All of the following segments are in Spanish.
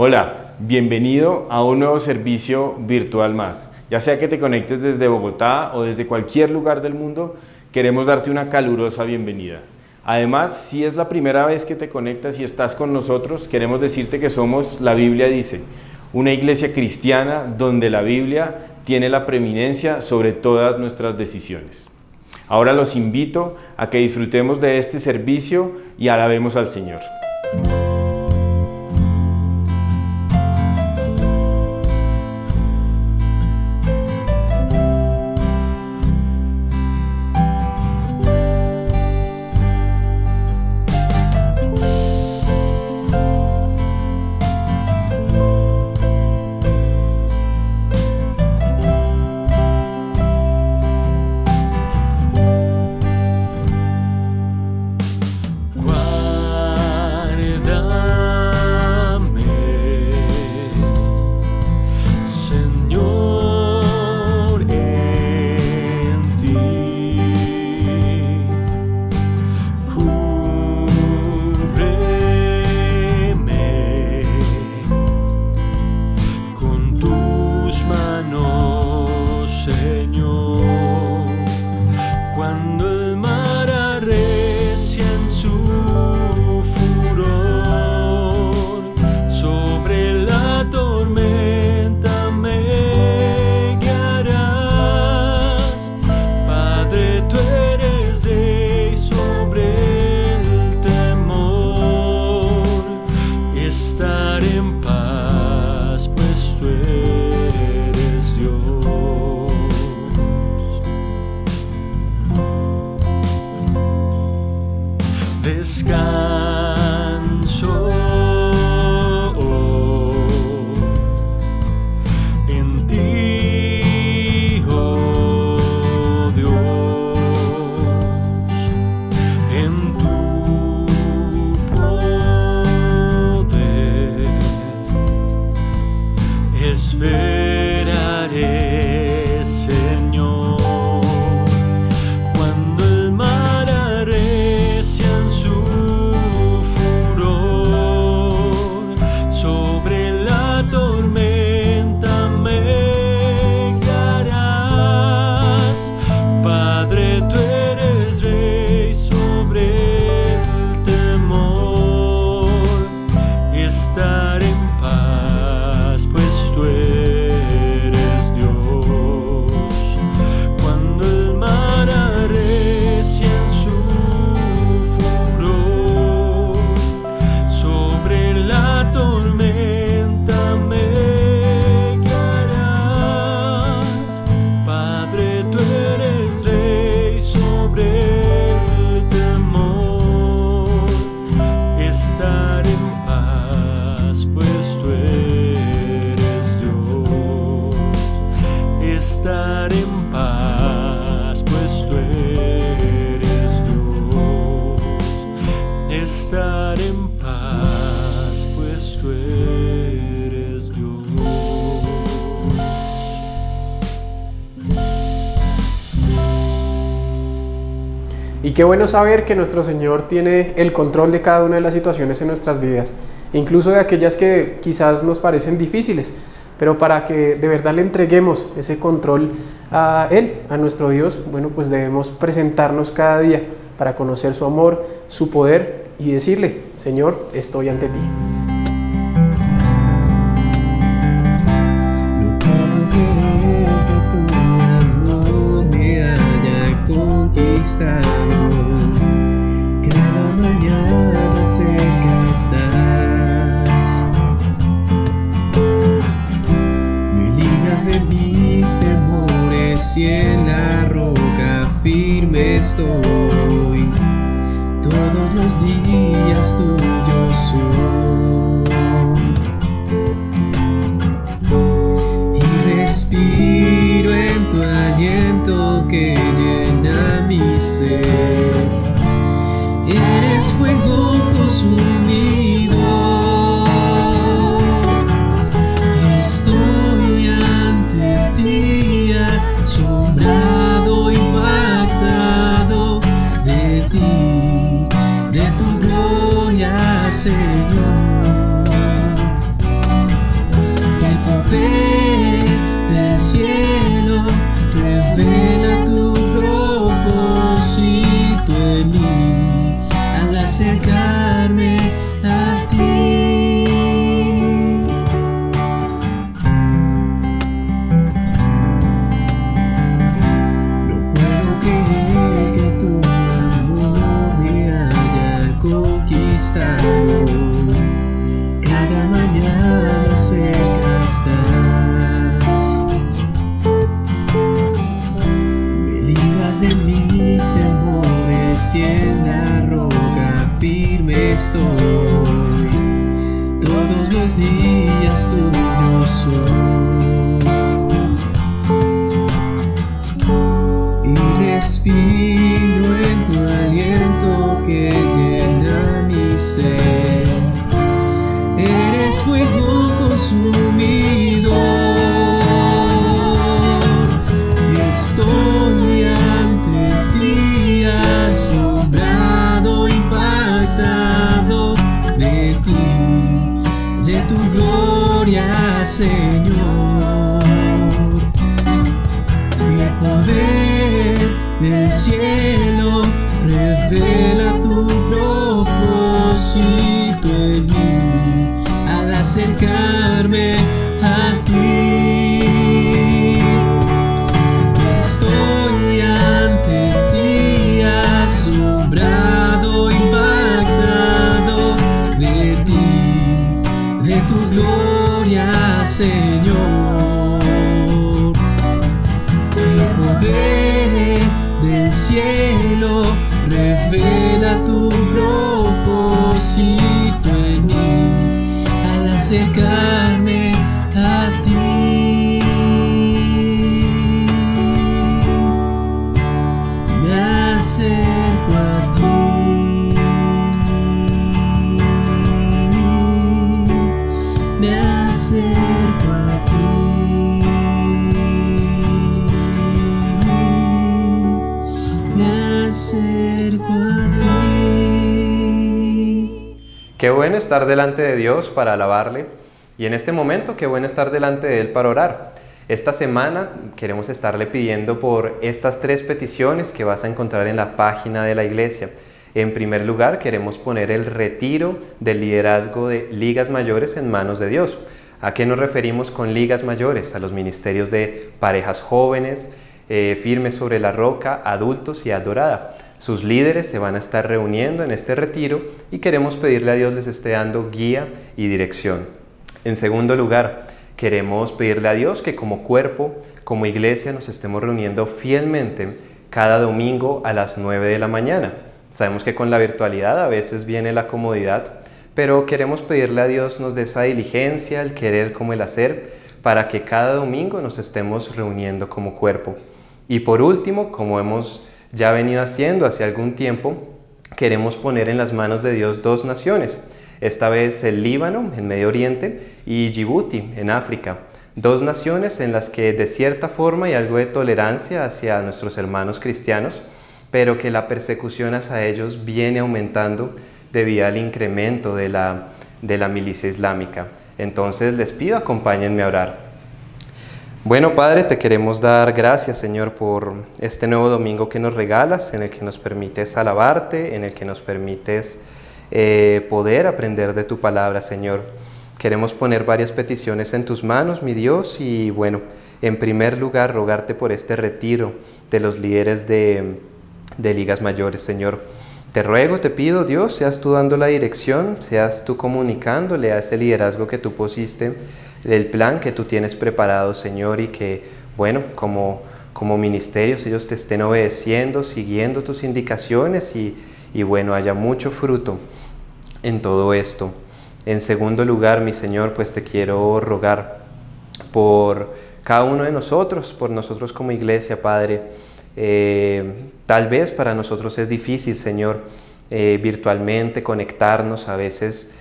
Hola, bienvenido a un nuevo servicio virtual más. Ya sea que te conectes desde Bogotá o desde cualquier lugar del mundo, queremos darte una calurosa bienvenida. Además, si es la primera vez que te conectas y estás con nosotros, queremos decirte que somos La Biblia Dice, una iglesia cristiana donde la Biblia tiene la preeminencia sobre todas nuestras decisiones. Ahora los invito a que disfrutemos de este servicio y alabemos al Señor. Y qué bueno saber que nuestro Señor tiene el control de cada una de las situaciones en nuestras vidas. incluso de aquellas que quizás nos parecen difíciles, pero para que de verdad le entreguemos ese control a Él, a nuestro Dios, bueno, pues debemos presentarnos cada día para conocer su amor, su poder y decirle: Señor, estoy ante ti. No puedo creer que tu amor me haya conquistado. Cada mañana cerca estás. Me libras de mis temores y en la roca firme estoy. Todos los días tuyos son. Y respiro en tu aliento que llena mi ser. Eres fuego consumido. Estoy ante ti, asombrado, impactado de ti, de tu gloria, Señor. El poder del cielo revela tu propósito en mí al acercarme a ti. No puedo creer que tu amor me haya conquistado. Cada mañana cerca estás. Me libras de mis temores y en la roca firme estoy. Todos los días tuyos son. Y respiro en tu aliento que llena mi ser. Eres fuego consumido. Estoy ante ti, asombrado, impactado de ti, de tu gloria, Señor. El poder del cielo revela tu propósito en mí al acercarme a ti. Estoy ante ti, asombrado, impactado de ti, de tu gloria, Señor. El poder del cielo revela tu propósito en mí al acercarme a ti. Me acerco a ti. Me acerco a ti. Me acerco a ti. Qué bueno estar delante de Dios para alabarle, y en este momento qué bueno estar delante de Él para orar. Esta semana queremos estarle pidiendo por estas 3 peticiones que vas a encontrar en la página de la iglesia. En primer lugar, queremos poner el retiro del liderazgo de ligas mayores en manos de Dios. ¿A qué nos referimos con ligas mayores? A los ministerios de parejas jóvenes, firmes sobre la roca, adultos y adorada. Sus líderes se van a estar reuniendo en este retiro y queremos pedirle a Dios les esté dando guía y dirección. En segundo lugar, queremos pedirle a Dios que como cuerpo, como iglesia, nos estemos reuniendo fielmente cada domingo a las 9 de la mañana. Sabemos que con la virtualidad a veces viene la comodidad, pero queremos pedirle a Dios nos dé esa diligencia, el querer como el hacer, para que cada domingo nos estemos reuniendo como cuerpo. Y por último, como hemos ya venido haciendo hace algún tiempo, queremos poner en las manos de Dios 2 naciones. Esta vez el Líbano, en Medio Oriente, y Djibouti, en África. 2 naciones en las que de cierta forma hay algo de tolerancia hacia nuestros hermanos cristianos, pero que la persecución hacia ellos viene aumentando debido al incremento de la de la milicia islámica. Entonces les pido, acompáñenme a orar. Bueno, Padre, te queremos dar gracias, Señor, por este nuevo domingo que nos regalas, en el que nos permites alabarte, en el que nos permites poder aprender de tu palabra, Señor. Queremos poner varias peticiones en tus manos, mi Dios, y bueno, en primer lugar, rogarte por este retiro de los líderes de ligas mayores, Señor. Te ruego, te pido, Dios, seas tú dando la dirección, seas tú comunicándole a ese liderazgo que tú pusiste, el plan que tú tienes preparado, Señor, y que, bueno, como ministerios ellos te estén obedeciendo, siguiendo tus indicaciones y bueno, haya mucho fruto en todo esto. En segundo lugar, mi Señor, pues te quiero rogar por cada uno de nosotros, por nosotros como iglesia, Padre. Tal vez para nosotros es difícil, Señor, virtualmente conectarnos. A veces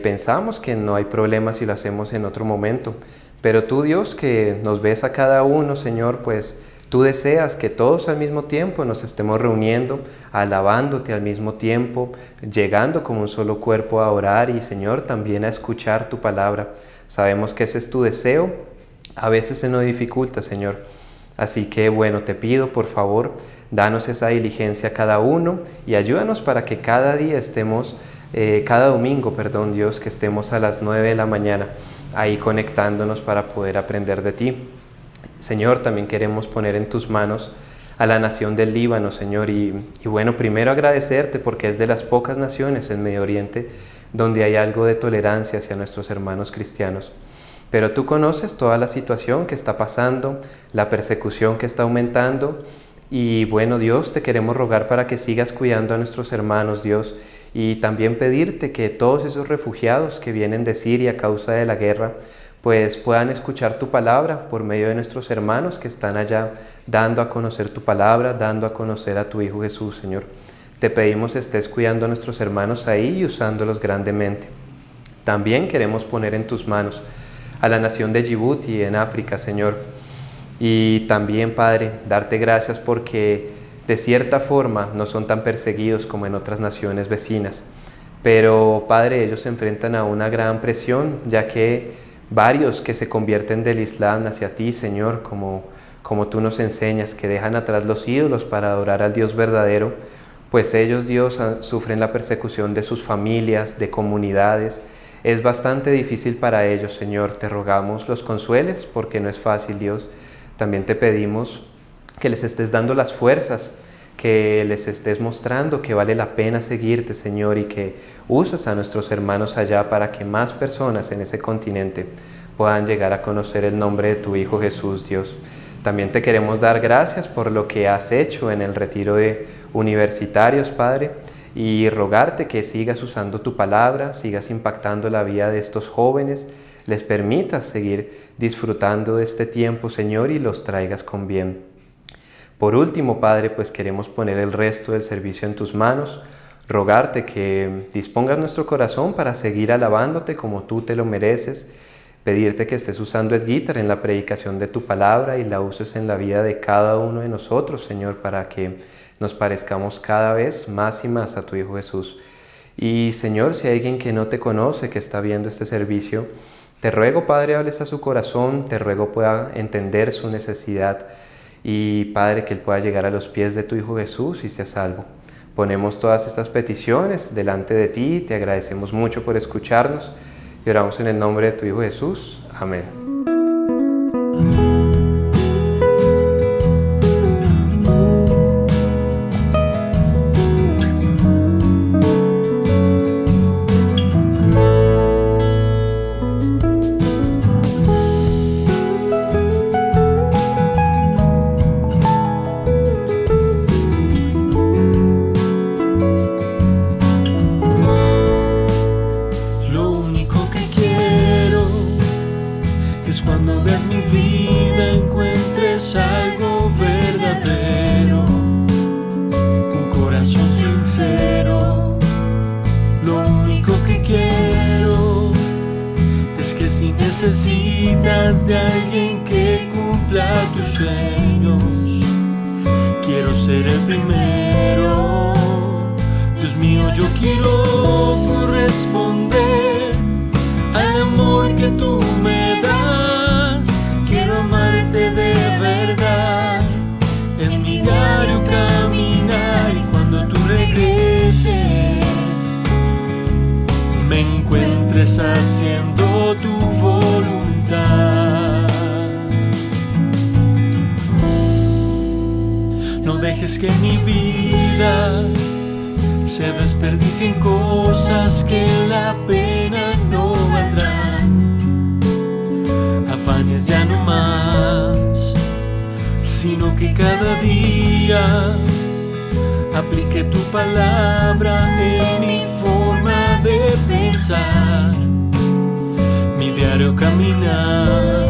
pensamos que no hay problema si lo hacemos en otro momento, pero tú, Dios, que nos ves a cada uno, Señor, pues tú deseas que todos al mismo tiempo nos estemos reuniendo, alabándote al mismo tiempo, llegando como un solo cuerpo a orar y, Señor, también a escuchar tu palabra. Sabemos que ese es tu deseo, a veces se nos dificulta, Señor. Así que, bueno, te pido, por favor, danos esa diligencia a cada uno y ayúdanos para que cada día estemos, cada domingo, Dios, que estemos a las 9 de la mañana ahí conectándonos para poder aprender de ti. Señor, también queremos poner en tus manos a la nación del Líbano, Señor, y bueno, primero agradecerte porque es de las pocas naciones en Medio Oriente donde hay algo de tolerancia hacia nuestros hermanos cristianos. Pero tú conoces toda la situación que está pasando, la persecución que está aumentando y bueno, Dios, te queremos rogar para que sigas cuidando a nuestros hermanos, Dios, y también pedirte que todos esos refugiados que vienen de Siria a causa de la guerra, pues puedan escuchar tu palabra por medio de nuestros hermanos que están allá dando a conocer tu palabra, dando a conocer a tu Hijo Jesús, Señor. Te pedimos estés cuidando a nuestros hermanos ahí y usándolos grandemente. También queremos poner en tus manos a la nación de Djibouti en África, Señor. Y también, Padre, darte gracias porque de cierta forma no son tan perseguidos como en otras naciones vecinas. Pero, Padre, ellos se enfrentan a una gran presión, ya que varios que se convierten del Islam hacia ti, Señor, como tú nos enseñas, que dejan atrás los ídolos para adorar al Dios verdadero, pues ellos, Dios, sufren la persecución de sus familias, de comunidades. Es bastante difícil para ellos, Señor. Te rogamos los consueles porque no es fácil, Dios. También te pedimos que les estés dando las fuerzas, que les estés mostrando que vale la pena seguirte, Señor, y que uses a nuestros hermanos allá para que más personas en ese continente puedan llegar a conocer el nombre de tu Hijo Jesús, Dios. También te queremos dar gracias por lo que has hecho en el retiro de universitarios, Padre, y rogarte que sigas usando tu palabra, sigas impactando la vida de estos jóvenes, les permitas seguir disfrutando de este tiempo, Señor, y los traigas con bien. Por último, Padre, pues queremos poner el resto del servicio en tus manos, rogarte que dispongas nuestro corazón para seguir alabándote como tú te lo mereces, pedirte que estés usando el guitar en la predicación de tu palabra y la uses en la vida de cada uno de nosotros, Señor, para que nos parezcamos cada vez más y más a tu Hijo Jesús. Y, Señor, si hay alguien que no te conoce, que está viendo este servicio, te ruego, Padre, hables a su corazón, te ruego pueda entender su necesidad y, Padre, que él pueda llegar a los pies de tu Hijo Jesús y sea salvo. Ponemos todas estas peticiones delante de ti, te agradecemos mucho por escucharnos y oramos en el nombre de tu Hijo Jesús. Amén. Necesitas de alguien que cumpla tus sueños. Quiero ser el primero. Dios mío, yo quiero corresponder haciendo tu voluntad. No dejes que mi vida se desperdicie en cosas que la pena no valdrán. Afanes ya no más, sino que cada día aplique tu palabra en mi forma de pensar, mi diario caminar.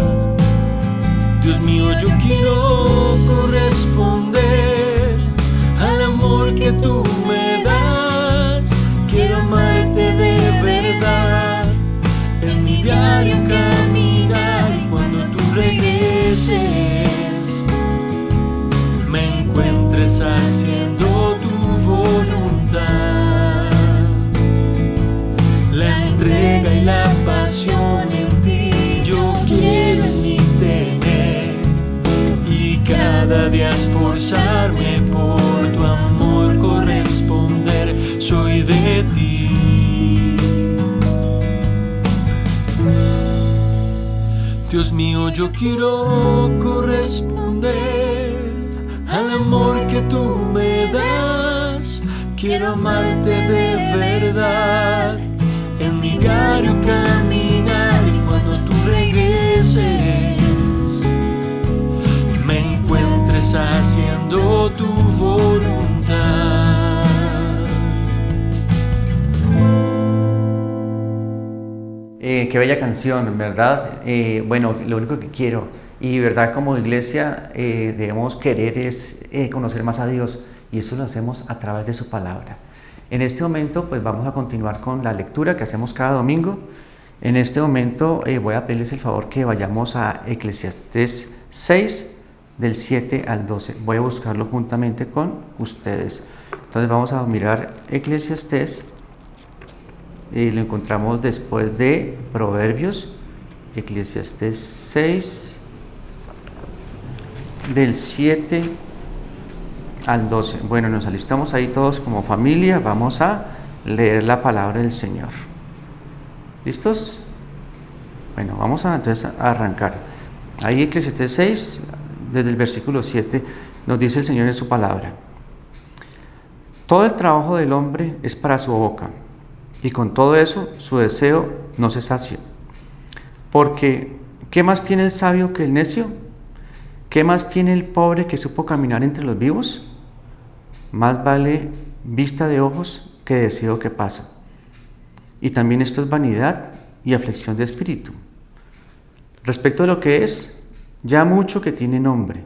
Dios mío, yo quiero corresponder al amor que tú me das. Quiero amarte de verdad en mi diario caminar, y cuando tú regreses me encuentres haciendo tu voluntad. La entrega y la pasión en ti yo quiero en mí tener, y cada día esforzarme por tu amor corresponder. Soy de ti. Dios mío, yo quiero corresponder al amor que tú me das. Quiero amarte de verdad en mi diario caminar, y cuando tú regreses me encuentres haciendo tu voluntad. Qué bella canción, ¿verdad? Bueno, lo único que quiero, y verdad, como iglesia debemos querer es conocer más a Dios, y eso lo hacemos a través de su palabra. En este momento pues vamos a continuar con la lectura que hacemos cada domingo. En este momento voy a pedirles el favor que vayamos a Eclesiastés 6 del 7 al 12. Voy a buscarlo juntamente con ustedes. Entonces vamos a mirar Eclesiastés. Lo encontramos después de Proverbios, Eclesiastés 6, del 7 al 12. Bueno, nos alistamos ahí todos como familia, vamos a leer la palabra del Señor. ¿Listos? Bueno, vamos a entonces a arrancar. Ahí Eclesiastés 6, desde el versículo 7, nos dice el Señor en su palabra: todo el trabajo del hombre es para su boca, y con todo eso su deseo no se sacia. Porque, ¿qué más tiene el sabio que el necio? ¿Qué más tiene el pobre que supo caminar entre los vivos? Más vale vista de ojos que deseo que pasa. Y también esto es vanidad y aflicción de espíritu. Respecto a lo que es, ya mucho que tiene nombre,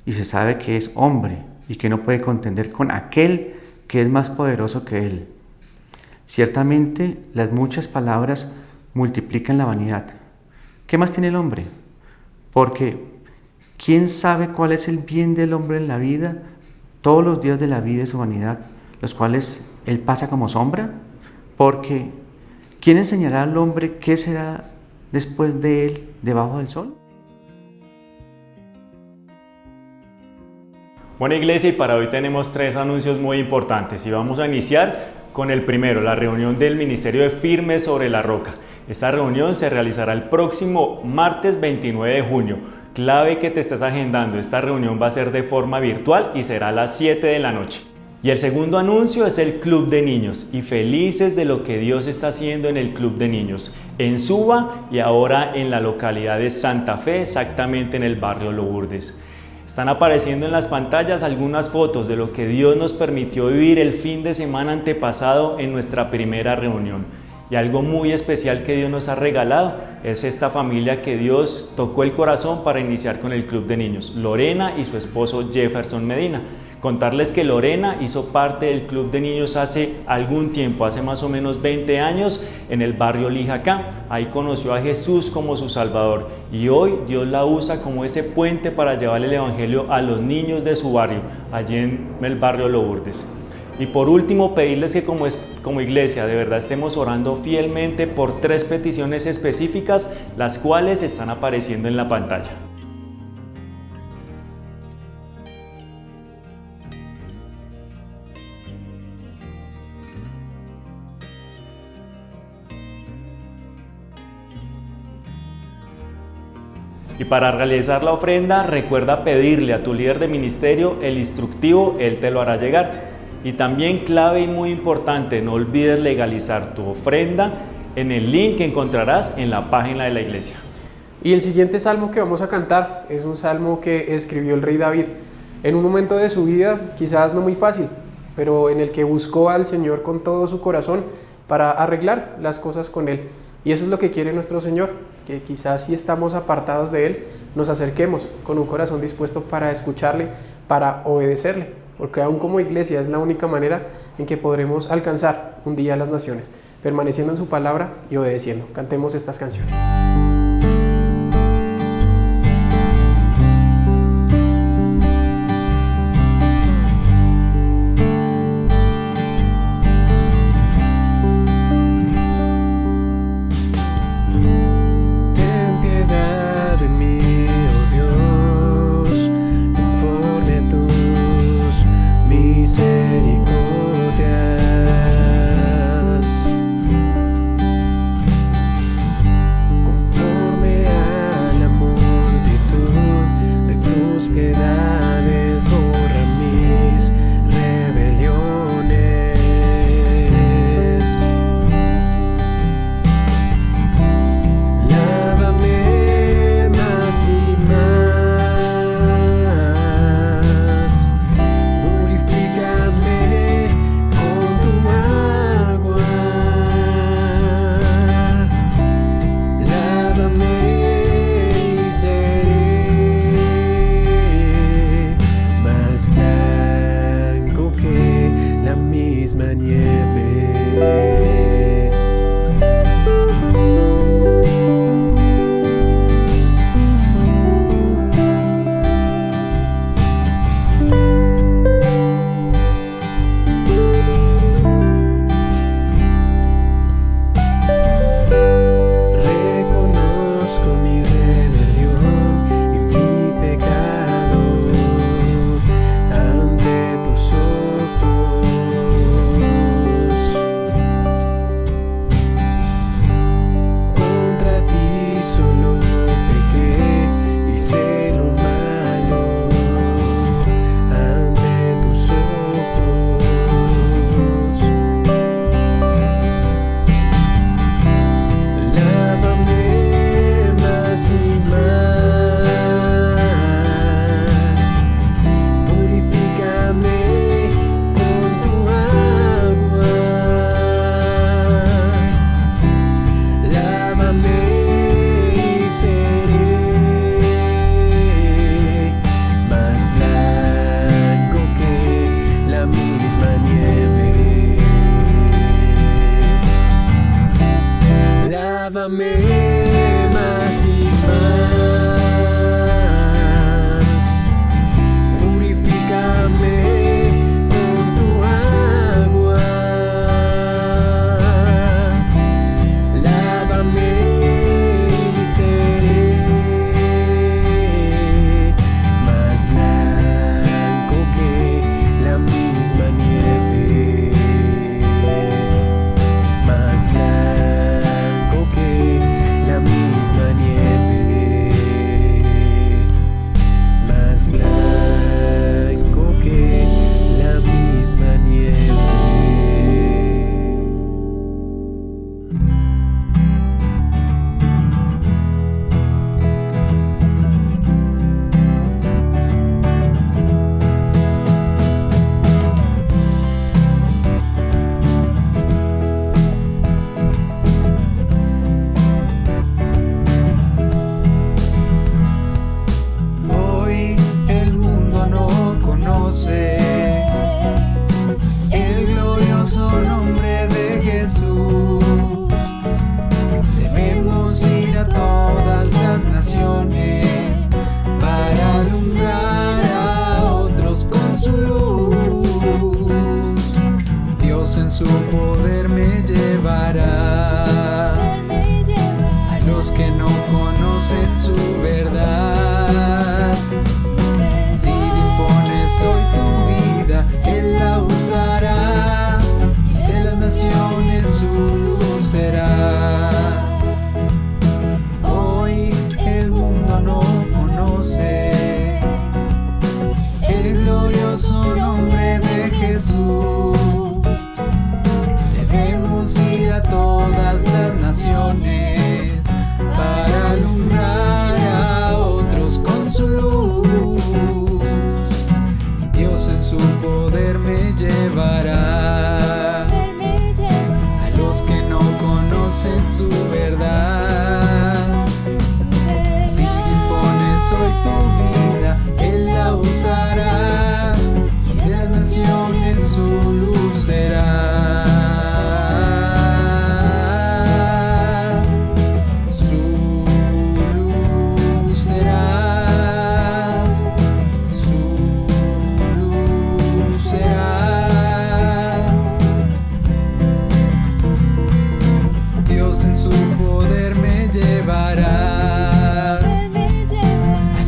y se sabe que es hombre y que no puede contender con aquel que es más poderoso que él. Ciertamente las muchas palabras multiplican la vanidad. ¿Qué más tiene el hombre? Porque ¿quién sabe cuál es el bien del hombre en la vida, todos los días de la vida de su vanidad, los cuales él pasa como sombra? Porque ¿quién enseñará al hombre qué será después de él debajo del sol? Bueno, iglesia, y para hoy tenemos 3 anuncios muy importantes, y vamos a iniciar con el primero, la reunión del Ministerio de Firmes sobre la Roca. Esta reunión se realizará el próximo martes 29 de junio. Clave que te estés agendando, esta reunión va a ser de forma virtual y será a las 7 de la noche. Y el segundo anuncio es el Club de Niños, y felices de lo que Dios está haciendo en el Club de Niños, en Suba y ahora en la localidad de Santa Fe, exactamente en el barrio Lourdes. Están apareciendo en las pantallas algunas fotos de lo que Dios nos permitió vivir el fin de semana antepasado en nuestra primera reunión. Y algo muy especial que Dios nos ha regalado es esta familia que Dios tocó el corazón para iniciar con el Club de Niños, Lorena y su esposo Jefferson Medina. Contarles que Lorena hizo parte del Club de Niños hace algún tiempo, hace más o menos 20 años, en el barrio Lijacá. Ahí conoció a Jesús como su Salvador, y hoy Dios la usa como ese puente para llevarle el Evangelio a los niños de su barrio, allí en el barrio Lourdes. Y por último, pedirles que como iglesia de verdad estemos orando fielmente por 3 peticiones específicas, las cuales están apareciendo en la pantalla. Y para realizar la ofrenda, recuerda pedirle a tu líder de ministerio el instructivo, él te lo hará llegar. Y también, clave y muy importante, no olvides legalizar tu ofrenda en el link que encontrarás en la página de la iglesia. Y el siguiente salmo que vamos a cantar es un salmo que escribió el rey David en un momento de su vida, quizás no muy fácil, pero en el que buscó al Señor con todo su corazón para arreglar las cosas con Él. Y eso es lo que quiere nuestro Señor, que quizás si estamos apartados de Él, nos acerquemos con un corazón dispuesto para escucharle, para obedecerle, porque aún como iglesia es la única manera en que podremos alcanzar un día a las naciones, permaneciendo en su palabra y obedeciendo. Cantemos estas canciones. su poder me llevará a los que no conocen su verdad. Si dispones hoy tu vida, Él la usará, y de las naciones su luz serás. Hoy el mundo no dispones para alumbrar a otros con su luz. Dios en su poder me llevará a los que no conocen su verdad. Si dispones hoy tu vida, Él la usará y de las naciones su luz serás. Su luz serás. Su luz serás. Dios en su poder me llevará a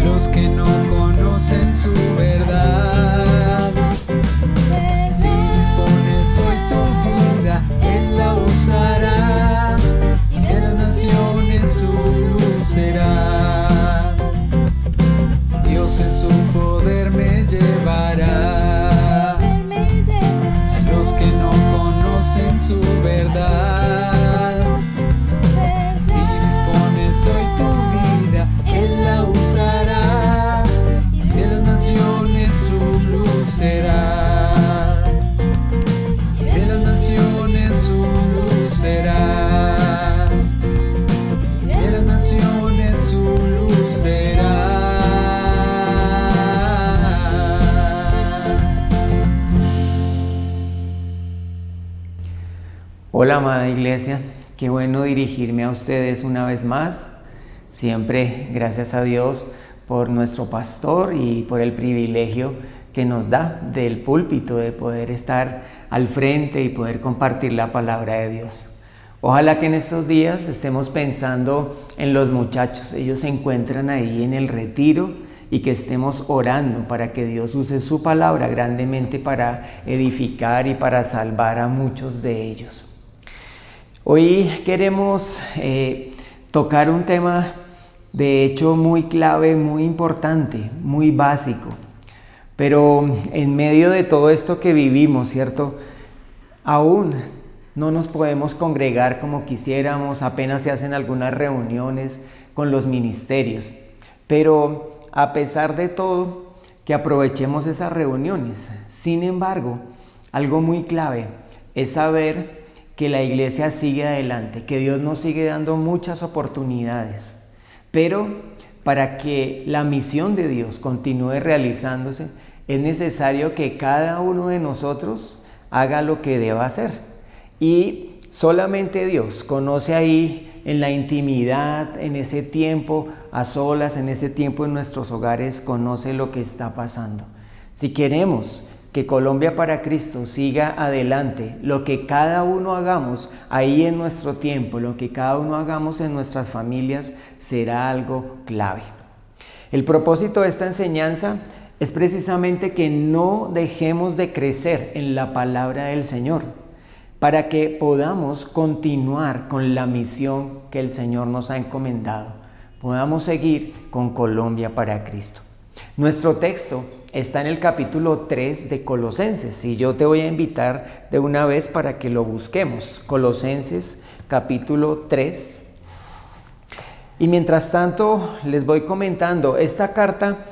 los que no conocen su verdad. Si dispones hoy tu vida, Él la usará y de las naciones su luz serás. Dios en su poder me llevará a los que no conocen su verdad. Si dispones hoy tu vida, Él la usará y de las naciones su luz serás. Y de las naciones su luz serás. Y de las naciones su luz serás. Hola, amada iglesia, qué bueno dirigirme a ustedes una vez más. Siempre gracias a Dios por nuestro pastor y por el privilegio que nos da del púlpito de poder estar al frente y poder compartir la palabra de Dios. Ojalá que en estos días estemos pensando en los muchachos. Ellos se encuentran ahí en el retiro y que estemos orando para que Dios use su palabra grandemente para edificar y para salvar a muchos de ellos. Hoy queremos tocar un tema de hecho muy clave, muy importante, muy básico. Pero en medio de todo esto que vivimos, ¿cierto? Aún no nos podemos congregar como quisiéramos, apenas se hacen algunas reuniones con los ministerios. Pero a pesar de todo, que aprovechemos esas reuniones. Sin embargo, algo muy clave es saber que la iglesia sigue adelante, que Dios nos sigue dando muchas oportunidades. Pero para que la misión de Dios continúe realizándose, es necesario que cada uno de nosotros haga lo que deba hacer. Y solamente Dios conoce ahí en la intimidad, en ese tiempo a solas, en ese tiempo en nuestros hogares, conoce lo que está pasando. Si queremos que Colombia para Cristo siga adelante, lo que cada uno hagamos ahí en nuestro tiempo, lo que cada uno hagamos en nuestras familias será algo clave. El propósito de esta enseñanza es precisamente que no dejemos de crecer en la palabra del Señor, para que podamos continuar con la misión que el Señor nos ha encomendado, podamos seguir con Colombia para Cristo. Nuestro texto está en el capítulo 3 de Colosenses y yo te voy a invitar de una vez para que lo busquemos. Colosenses capítulo 3. Y mientras tanto les voy comentando, esta carta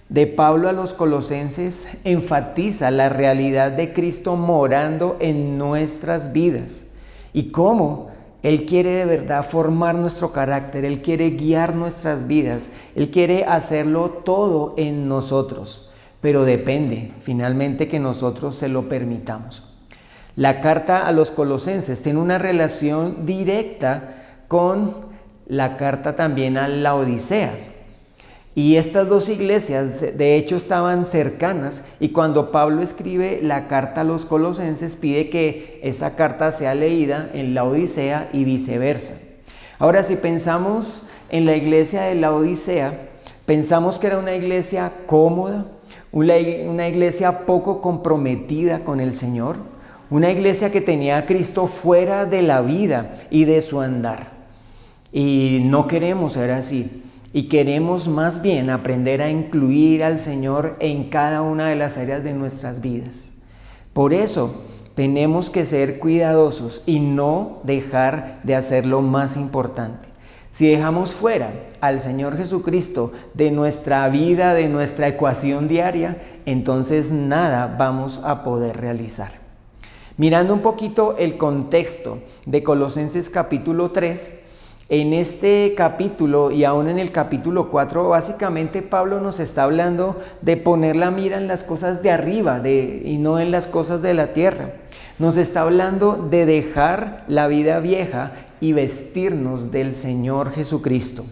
de Pablo a los Colosenses enfatiza la realidad de Cristo morando en nuestras vidas y cómo Él quiere de verdad formar nuestro carácter, Él quiere guiar nuestras vidas, Él quiere hacerlo todo en nosotros, pero depende finalmente que nosotros se lo permitamos. La carta a los Colosenses tiene una relación directa con la carta también a la Odisea. Y estas dos iglesias de hecho estaban cercanas y cuando Pablo escribe la carta a los Colosenses pide que esa carta sea leída en la Odisea y viceversa. Ahora, si pensamos en la iglesia de la Odisea, pensamos que era una iglesia cómoda, una iglesia poco comprometida con el Señor, una iglesia que tenía a Cristo fuera de la vida y de su andar. Y no queremos ser así. Y queremos más bien aprender a incluir al Señor en cada una de las áreas de nuestras vidas. Por eso, tenemos que ser cuidadosos y no dejar de hacer lo más importante. Si dejamos fuera al Señor Jesucristo de nuestra vida, de nuestra ecuación diaria, entonces nada vamos a poder realizar. Mirando un poquito el contexto de Colosenses capítulo 3, en este capítulo y aún en el capítulo 4, básicamente Pablo nos está hablando de poner la mira en las cosas de arriba y no en las cosas de la tierra. Nos está hablando de dejar la vida vieja y vestirnos del Señor Jesucristo.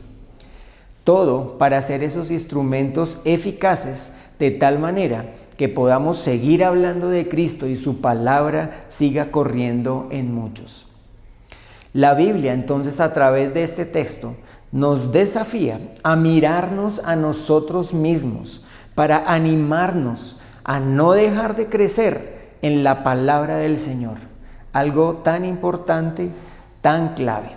Todo para ser esos instrumentos eficaces de tal manera que podamos seguir hablando de Cristo y su palabra siga corriendo en muchos. La Biblia, entonces, a través de este texto, nos desafía a mirarnos a nosotros mismos para animarnos a no dejar de crecer en la palabra del Señor, algo tan importante, tan clave.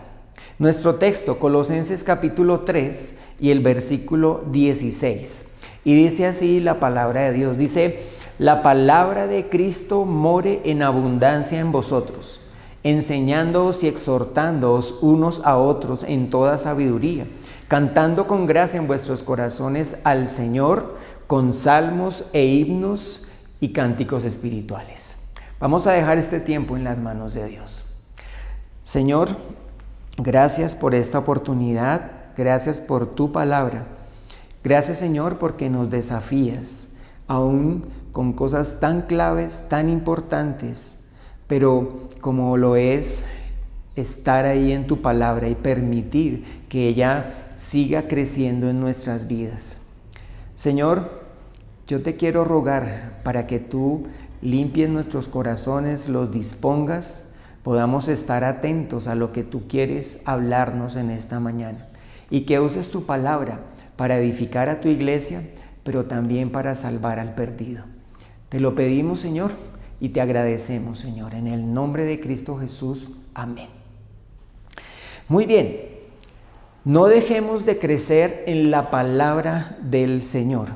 Nuestro texto, Colosenses capítulo 3 y el versículo 16, y dice así la palabra de Dios, dice: la palabra de Cristo more en abundancia en vosotros, enseñándoos y exhortándoos unos a otros en toda sabiduría, cantando con gracia en vuestros corazones al Señor con salmos e himnos y cánticos espirituales. Vamos a dejar este tiempo en las manos de Dios. Señor, gracias por esta oportunidad, gracias por tu palabra. Gracias, Señor, porque nos desafías, aún con cosas tan claves, tan importantes, pero como lo es estar ahí en tu palabra y permitir que ella siga creciendo en nuestras vidas. Señor, yo te quiero rogar para que tú limpies nuestros corazones, los dispongas, podamos estar atentos a lo que tú quieres hablarnos en esta mañana y que uses tu palabra para edificar a tu iglesia, pero también para salvar al perdido. Te lo pedimos, Señor, y te agradecemos, Señor, en el nombre de Cristo Jesús. Amén. Muy bien, no dejemos de crecer en la palabra del Señor.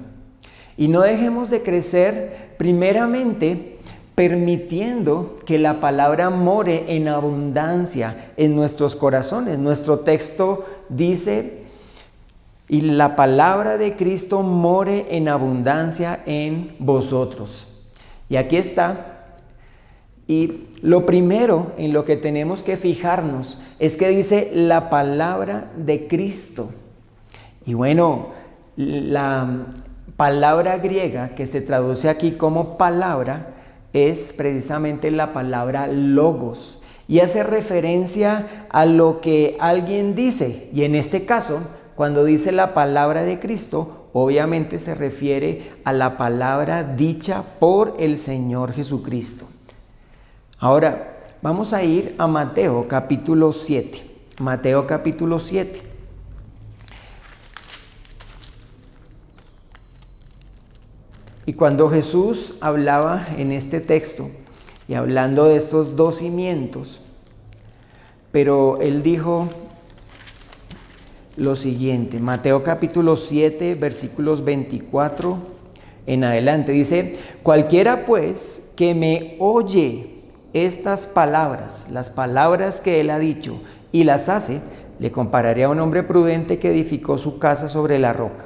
Y no dejemos de crecer primeramente permitiendo que la palabra more en abundancia en nuestros corazones. Nuestro texto dice: y la palabra de Cristo more en abundancia en vosotros. Y aquí está. Y lo primero en lo que tenemos que fijarnos es que dice la palabra de Cristo. Y bueno, la palabra griega que se traduce aquí como palabra es precisamente la palabra logos y hace referencia a lo que alguien dice, y en este caso, cuando dice la palabra de Cristo, obviamente se refiere a la palabra dicha por el Señor Jesucristo. Ahora, vamos a ir a Mateo capítulo 7. Mateo capítulo 7. Y cuando Jesús hablaba en este texto, y hablando de estos dos cimientos, pero Él dijo lo siguiente, Mateo capítulo 7, versículos 24 en adelante, dice: cualquiera pues que me oye estas palabras, las palabras que Él ha dicho, y las hace, le compararé a un hombre prudente que edificó su casa sobre la roca.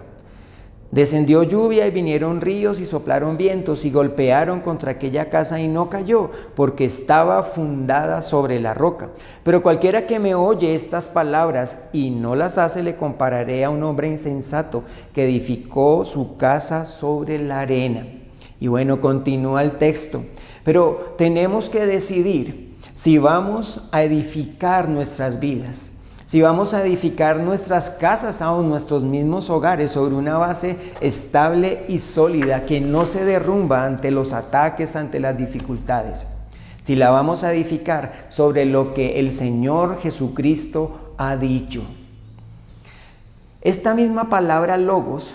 Descendió lluvia y vinieron ríos y soplaron vientos y golpearon contra aquella casa y no cayó, porque estaba fundada sobre la roca. Pero cualquiera que me oye estas palabras y no las hace, le compararé a un hombre insensato que edificó su casa sobre la arena. Y bueno, continúa el texto. Pero tenemos que decidir si vamos a edificar nuestras vidas, si vamos a edificar nuestras casas, aún nuestros mismos hogares, sobre una base estable y sólida que no se derrumba ante los ataques, ante las dificultades. Si la vamos a edificar sobre lo que el Señor Jesucristo ha dicho. Esta misma palabra logos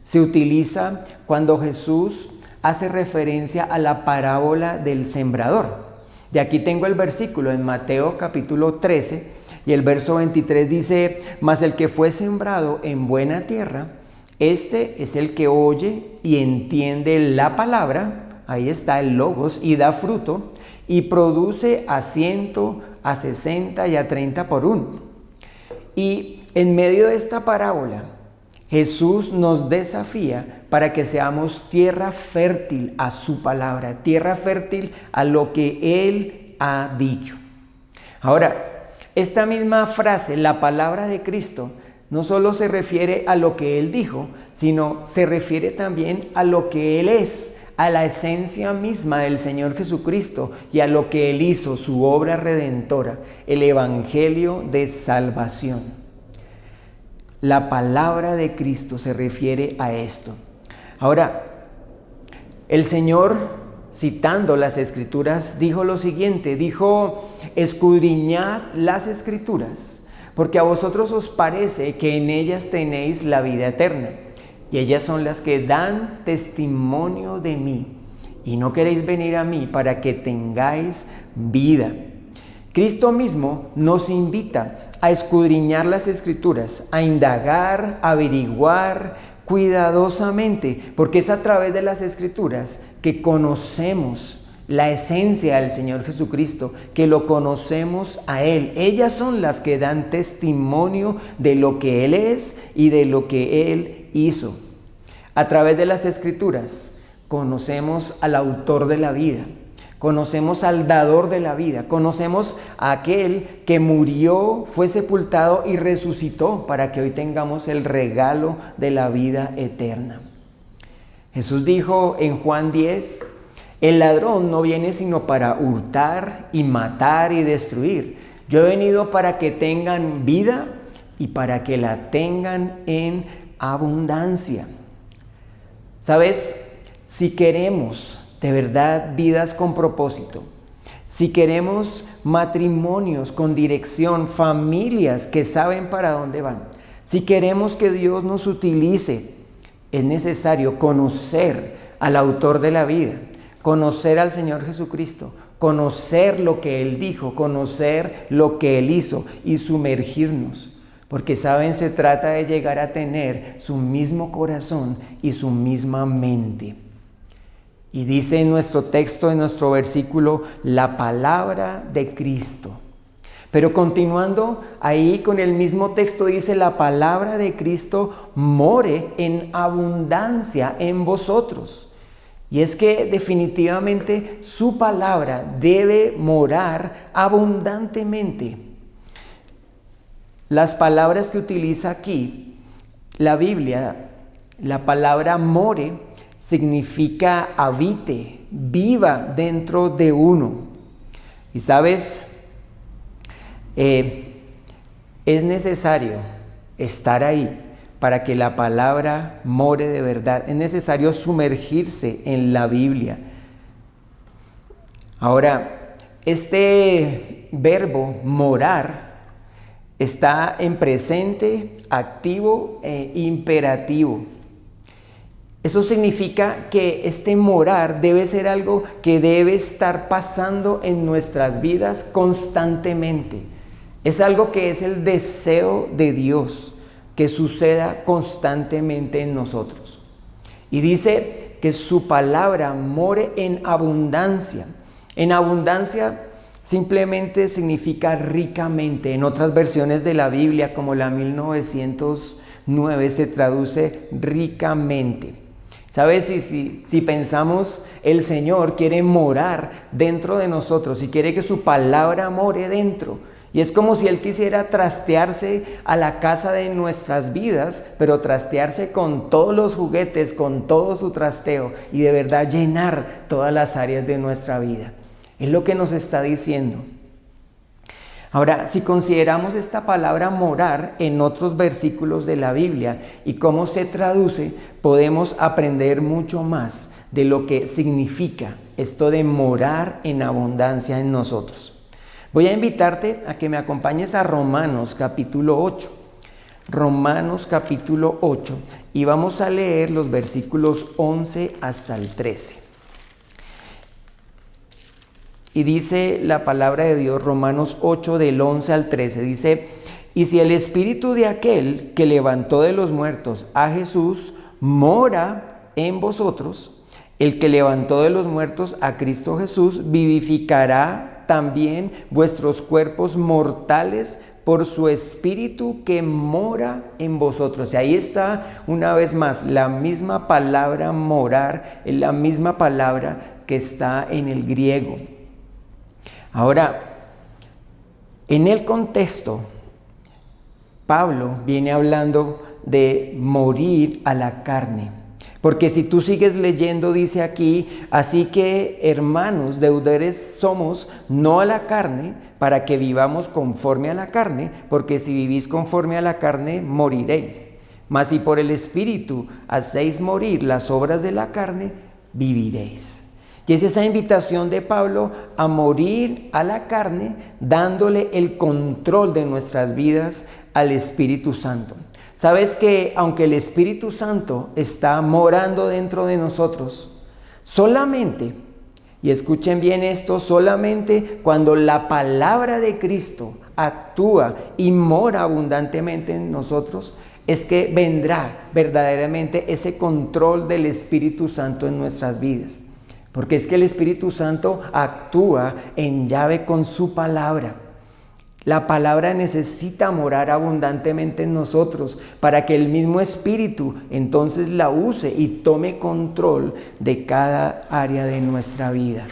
se utiliza cuando Jesús hace referencia a la parábola del sembrador. De aquí tengo el versículo en Mateo capítulo 13, y el verso 23 dice: mas el que fue sembrado en buena tierra, este es el que oye y entiende la palabra, ahí está el logos, y da fruto, y produce a 100, a 60 y a 30 por uno. Y en medio de esta parábola, Jesús nos desafía para que seamos tierra fértil a su palabra, tierra fértil a lo que Él ha dicho. Ahora, esta misma frase, la palabra de Cristo, no solo se refiere a lo que Él dijo, sino se refiere también a lo que Él es, a la esencia misma del Señor Jesucristo y a lo que Él hizo, su obra redentora, el Evangelio de salvación. La palabra de Cristo se refiere a esto. Ahora, el Señor, citando las Escrituras, dijo lo siguiente, dijo: escudriñad las Escrituras, porque a vosotros os parece que en ellas tenéis la vida eterna, y ellas son las que dan testimonio de mí, y no queréis venir a mí para que tengáis vida. Cristo mismo nos invita a escudriñar las Escrituras, a indagar, a averiguar cuidadosamente, porque es a través de las Escrituras que conocemos la esencia del Señor Jesucristo, que lo conocemos a Él. Ellas son las que dan testimonio de lo que Él es y de lo que Él hizo. A través de las Escrituras conocemos al autor de la vida, conocemos al dador de la vida, conocemos a aquel que murió, fue sepultado y resucitó para que hoy tengamos el regalo de la vida eterna. Jesús dijo en Juan 10, el ladrón no viene sino para hurtar y matar y destruir. Yo he venido para que tengan vida y para que la tengan en abundancia. ¿Sabes? Si queremos de verdad vidas con propósito, si queremos matrimonios con dirección, familias que saben para dónde van, si queremos que Dios nos utilice, es necesario conocer al autor de la vida, conocer al Señor Jesucristo, conocer lo que Él dijo, conocer lo que Él hizo y sumergirnos. Porque, ¿saben? Se trata de llegar a tener su mismo corazón y su misma mente. Y dice en nuestro texto, en nuestro versículo, la palabra de Cristo. Pero continuando ahí con el mismo texto dice, la palabra de Cristo more en abundancia en vosotros. Y es que definitivamente su palabra debe morar abundantemente. Las palabras que utiliza aquí la Biblia, la palabra more, significa habite, viva dentro de uno. Y sabes, es necesario estar ahí para que la palabra more de verdad. Es necesario sumergirse en la Biblia. Ahora, este verbo morar está en presente, activo e imperativo. Eso significa que este morar debe ser algo que debe estar pasando en nuestras vidas constantemente. Es algo que es el deseo de Dios, que suceda constantemente en nosotros. Y dice que su palabra more en abundancia. En abundancia simplemente significa ricamente. En otras versiones de la Biblia, como la 1909, se traduce ricamente. ¿Sabes? Si pensamos, el Señor quiere morar dentro de nosotros y quiere que su palabra more dentro. Y es como si Él quisiera trastearse a la casa de nuestras vidas, pero trastearse con todos los juguetes, con todo su trasteo y de verdad llenar todas las áreas de nuestra vida. Es lo que nos está diciendo. Ahora, si consideramos esta palabra morar en otros versículos de la Biblia y cómo se traduce, podemos aprender mucho más de lo que significa esto de morar en abundancia en nosotros. Voy a invitarte a que me acompañes a Romanos capítulo 8. Romanos capítulo 8 y vamos a leer los versículos 11 hasta el 13. Y dice la palabra de Dios, Romanos 8 del 11 al 13, dice, y si el espíritu de aquel que levantó de los muertos a Jesús mora en vosotros, El que levantó de los muertos a Cristo Jesús vivificará también vuestros cuerpos mortales por su Espíritu que mora en vosotros. Y ahí está una vez más la misma palabra morar, es la misma palabra que está en el griego. Ahora, en el contexto, Pablo viene hablando de morir a la carne. Porque si tú sigues leyendo, dice aquí, así que hermanos, deudores somos, no a la carne, para que vivamos conforme a la carne, porque si vivís conforme a la carne, moriréis. Mas si por el Espíritu hacéis morir las obras de la carne, viviréis. Y es esa invitación de Pablo a morir a la carne, dándole el control de nuestras vidas al Espíritu Santo. Sabes que aunque el Espíritu Santo está morando dentro de nosotros, solamente, y escuchen bien esto, solamente cuando la palabra de Cristo actúa y mora abundantemente en nosotros, es que vendrá verdaderamente ese control del Espíritu Santo en nuestras vidas. Porque es que el Espíritu Santo actúa en llave con su palabra. La palabra necesita morar abundantemente en nosotros para que el mismo Espíritu entonces la use y tome control de cada área de nuestra vida.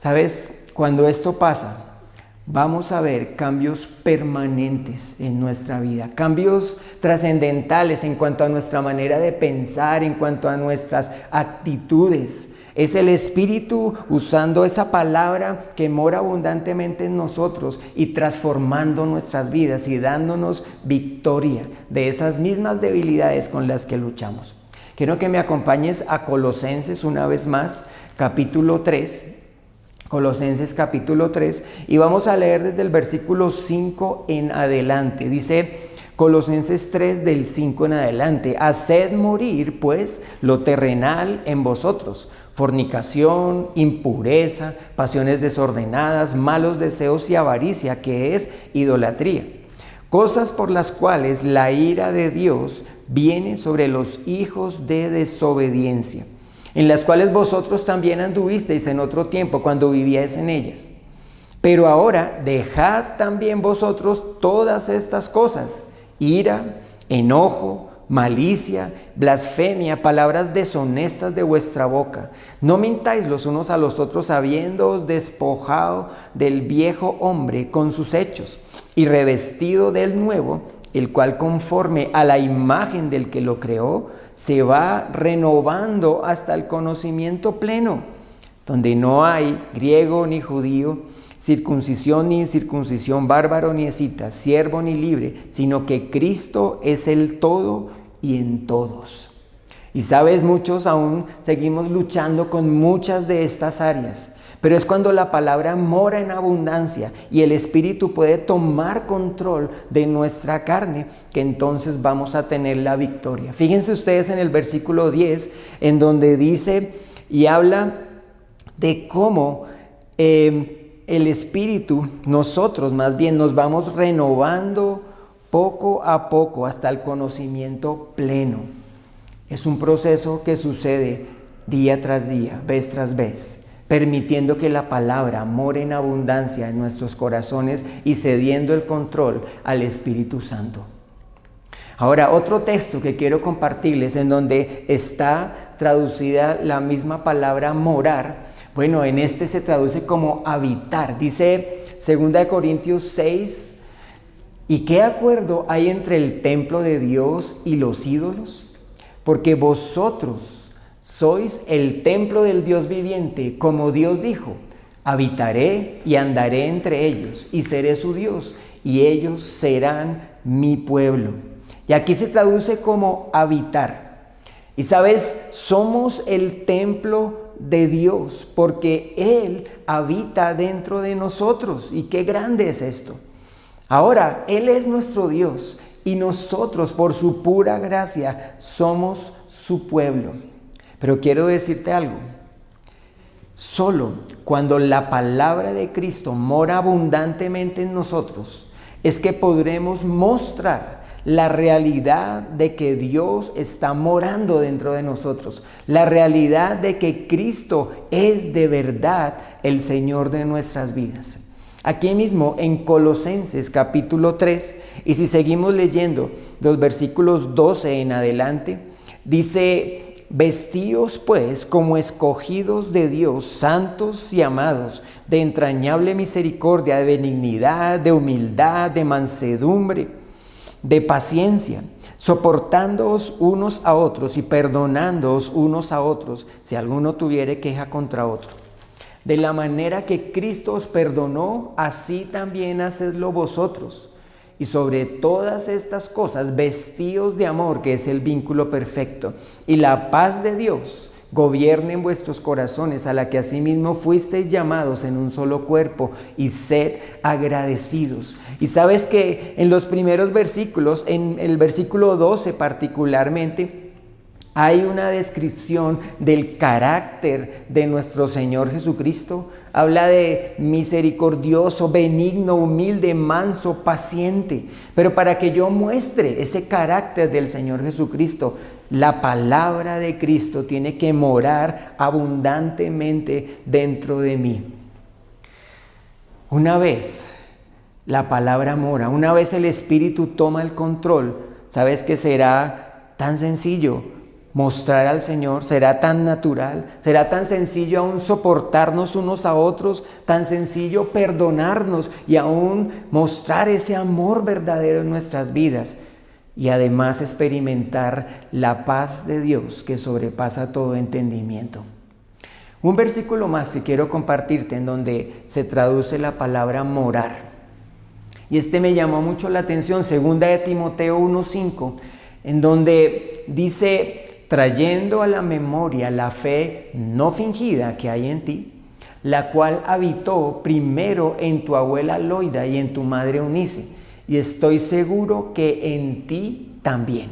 ¿Sabes? Cuando esto pasa, vamos a ver cambios permanentes en nuestra vida, cambios trascendentales en cuanto a nuestra manera de pensar, en cuanto a nuestras actitudes. Es el Espíritu usando esa palabra que mora abundantemente en nosotros y transformando nuestras vidas y dándonos victoria de esas mismas debilidades con las que luchamos. Quiero que me acompañes a Colosenses una vez más, capítulo 3. Colosenses capítulo 3, y vamos a leer desde el versículo 5 en adelante. Dice Colosenses 3 del 5 en adelante: haced morir pues lo terrenal en vosotros, fornicación, impureza, pasiones desordenadas, malos deseos y avaricia, que es idolatría, cosas por las cuales la ira de Dios viene sobre los hijos de desobediencia, en las cuales vosotros también anduvisteis en otro tiempo cuando vivíais en ellas. Pero ahora dejad también vosotros todas estas cosas: ira, enojo, malicia, blasfemia, palabras deshonestas de vuestra boca. No mintáis los unos a los otros, habiéndoos despojado del viejo hombre con sus hechos y revestido del nuevo, el cual conforme a la imagen del que lo creó, se va renovando hasta el conocimiento pleno, donde no hay griego ni judío, circuncisión ni incircuncisión, bárbaro ni escita, siervo ni libre, sino que Cristo es el todo y en todos. Y sabes, muchos aún seguimos luchando con muchas de estas áreas, pero es cuando la palabra mora en abundancia y el Espíritu puede tomar control de nuestra carne, que entonces vamos a tener la victoria. Fíjense ustedes en el versículo 10, en donde dice y habla de cómo el Espíritu, nosotros más bien nos vamos renovando poco a poco hasta el conocimiento pleno. Es un proceso que sucede día tras día, vez tras vez, permitiendo que la palabra more en abundancia en nuestros corazones y cediendo el control al Espíritu Santo. Ahora, otro texto que quiero compartirles en donde está traducida la misma palabra morar. Bueno, en este se traduce como habitar. Dice 2 Corintios 6, ¿y qué acuerdo hay entre el templo de Dios y los ídolos? Porque vosotros sois el templo del Dios viviente, como Dios dijo: habitaré y andaré entre ellos, y seré su Dios, y ellos serán mi pueblo. Y aquí se traduce como habitar. Y sabes, somos el templo de Dios porque Él habita dentro de nosotros. Y qué grande es esto. Ahora, Él es nuestro Dios y nosotros, por su pura gracia, somos su pueblo. Pero quiero decirte algo: solo cuando la palabra de Cristo mora abundantemente en nosotros es que podremos mostrar la realidad de que Dios está morando dentro de nosotros, la realidad de que Cristo es de verdad el Señor de nuestras vidas. Aquí mismo en Colosenses capítulo 3, y si seguimos leyendo los versículos 12 en adelante, dice: vestíos pues como escogidos de Dios, santos y amados, de entrañable misericordia, de benignidad, de humildad, de mansedumbre, de paciencia, soportándoos unos a otros y perdonándoos unos a otros, si alguno tuviere queja contra otro. De la manera que Cristo os perdonó, así también hacedlo vosotros. Y sobre todas estas cosas, vestíos de amor, que es el vínculo perfecto, y la paz de Dios gobierne en vuestros corazones, a la que asimismo fuisteis llamados en un solo cuerpo, y sed agradecidos. Y sabes que en los primeros versículos, en el versículo 12 particularmente, hay una descripción del carácter de nuestro Señor Jesucristo. Habla de misericordioso, benigno, humilde, manso, paciente. Pero para que yo muestre ese carácter del Señor Jesucristo, la palabra de Cristo tiene que morar abundantemente dentro de mí. Una vez la palabra mora, una vez el Espíritu toma el control, ¿sabes que será tan sencillo mostrar al Señor? Será tan natural, será tan sencillo aún soportarnos unos a otros, tan sencillo perdonarnos y aún mostrar ese amor verdadero en nuestras vidas, y además experimentar la paz de Dios que sobrepasa todo entendimiento. Un versículo más que quiero compartirte en donde se traduce la palabra morar, y este me llamó mucho la atención, 2 de Timoteo 1:5, en donde dice: trayendo a la memoria la fe no fingida que hay en ti, la cual habitó primero en tu abuela Loida y en tu madre Eunice, y estoy seguro que en ti también.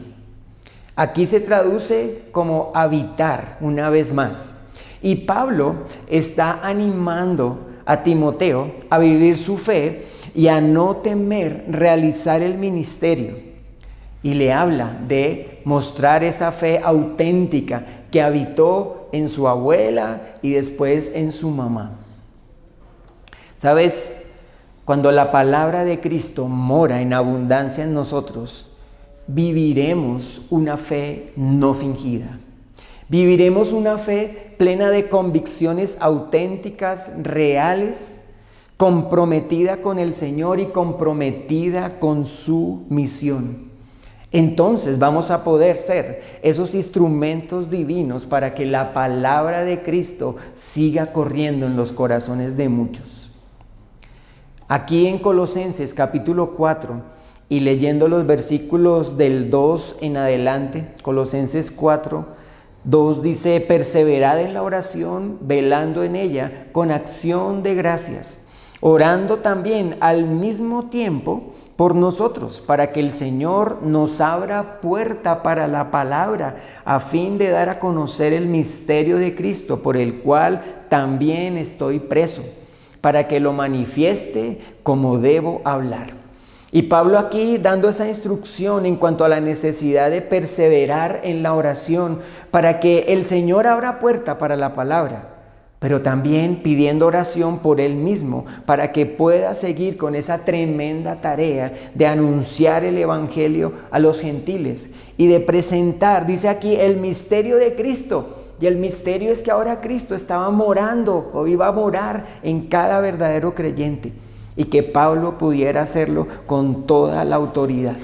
Aquí se traduce como habitar una vez más. Y Pablo está animando a Timoteo a vivir su fe y a no temer realizar el ministerio. Y le habla de mostrar esa fe auténtica que habitó en su abuela y después en su mamá. ¿Sabes? Cuando la palabra de Cristo mora en abundancia en nosotros, viviremos una fe no fingida. Viviremos una fe plena de convicciones auténticas, reales, comprometida con el Señor y comprometida con su misión. Entonces vamos a poder ser esos instrumentos divinos para que la palabra de Cristo siga corriendo en los corazones de muchos. Aquí en Colosenses capítulo 4 y leyendo los versículos del 2 en adelante, Colosenses 4, 2 dice: perseverad en la oración, velando en ella con acción de gracias, orando también al mismo tiempo por nosotros, para que el Señor nos abra puerta para la palabra, a fin de dar a conocer el misterio de Cristo, por el cual también estoy preso, para que lo manifieste como debo hablar. Y Pablo aquí dando esa instrucción en cuanto a la necesidad de perseverar en la oración, para que el Señor abra puerta para la palabra, pero también pidiendo oración por él mismo, para que pueda seguir con esa tremenda tarea de anunciar el evangelio a los gentiles y de presentar, dice aquí, el misterio de Cristo. Y el misterio es que ahora Cristo estaba morando o iba a morar en cada verdadero creyente, y que Pablo pudiera hacerlo con toda la autoridad.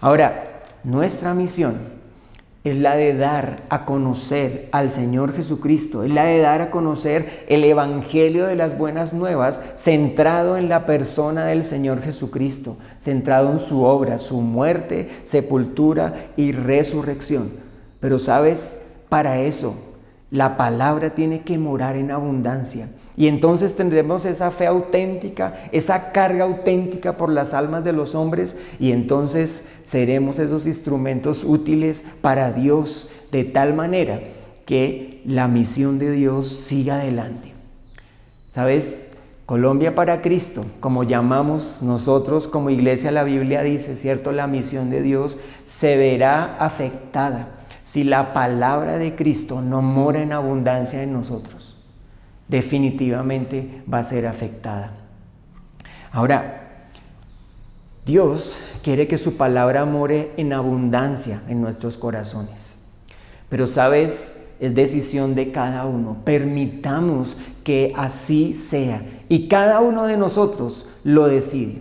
Ahora, nuestra misión es la de dar a conocer al Señor Jesucristo, es la de dar a conocer el evangelio de las buenas nuevas, centrado en la persona del Señor Jesucristo, centrado en su obra, su muerte, sepultura y resurrección. Pero ¿sabes? Para eso, la palabra tiene que morar en abundancia. Y entonces tendremos esa fe auténtica, esa carga auténtica por las almas de los hombres, y entonces seremos esos instrumentos útiles para Dios, de tal manera que la misión de Dios siga adelante. ¿Sabes? Colombia para Cristo, como llamamos nosotros como iglesia, la Biblia dice, ¿cierto? La misión de Dios se verá afectada si la palabra de Cristo no mora en abundancia en nosotros. Definitivamente va a ser afectada. Ahora, Dios quiere que su palabra more en abundancia en nuestros corazones. Pero, ¿sabes? Es decisión de cada uno. Permitamos que así sea. Y cada uno de nosotros lo decide.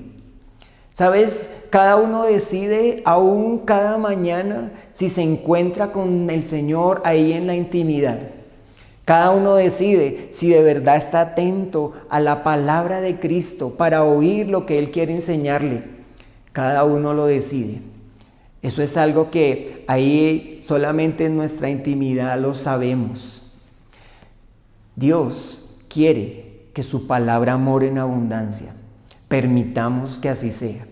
¿Sabes? Cada uno decide aún cada mañana si se encuentra con el Señor ahí en la intimidad. Cada uno decide si de verdad está atento a la palabra de Cristo para oír lo que Él quiere enseñarle. Cada uno lo decide. Eso es algo que ahí solamente en nuestra intimidad lo sabemos. Dios quiere que su palabra more en abundancia. Permitamos que así sea.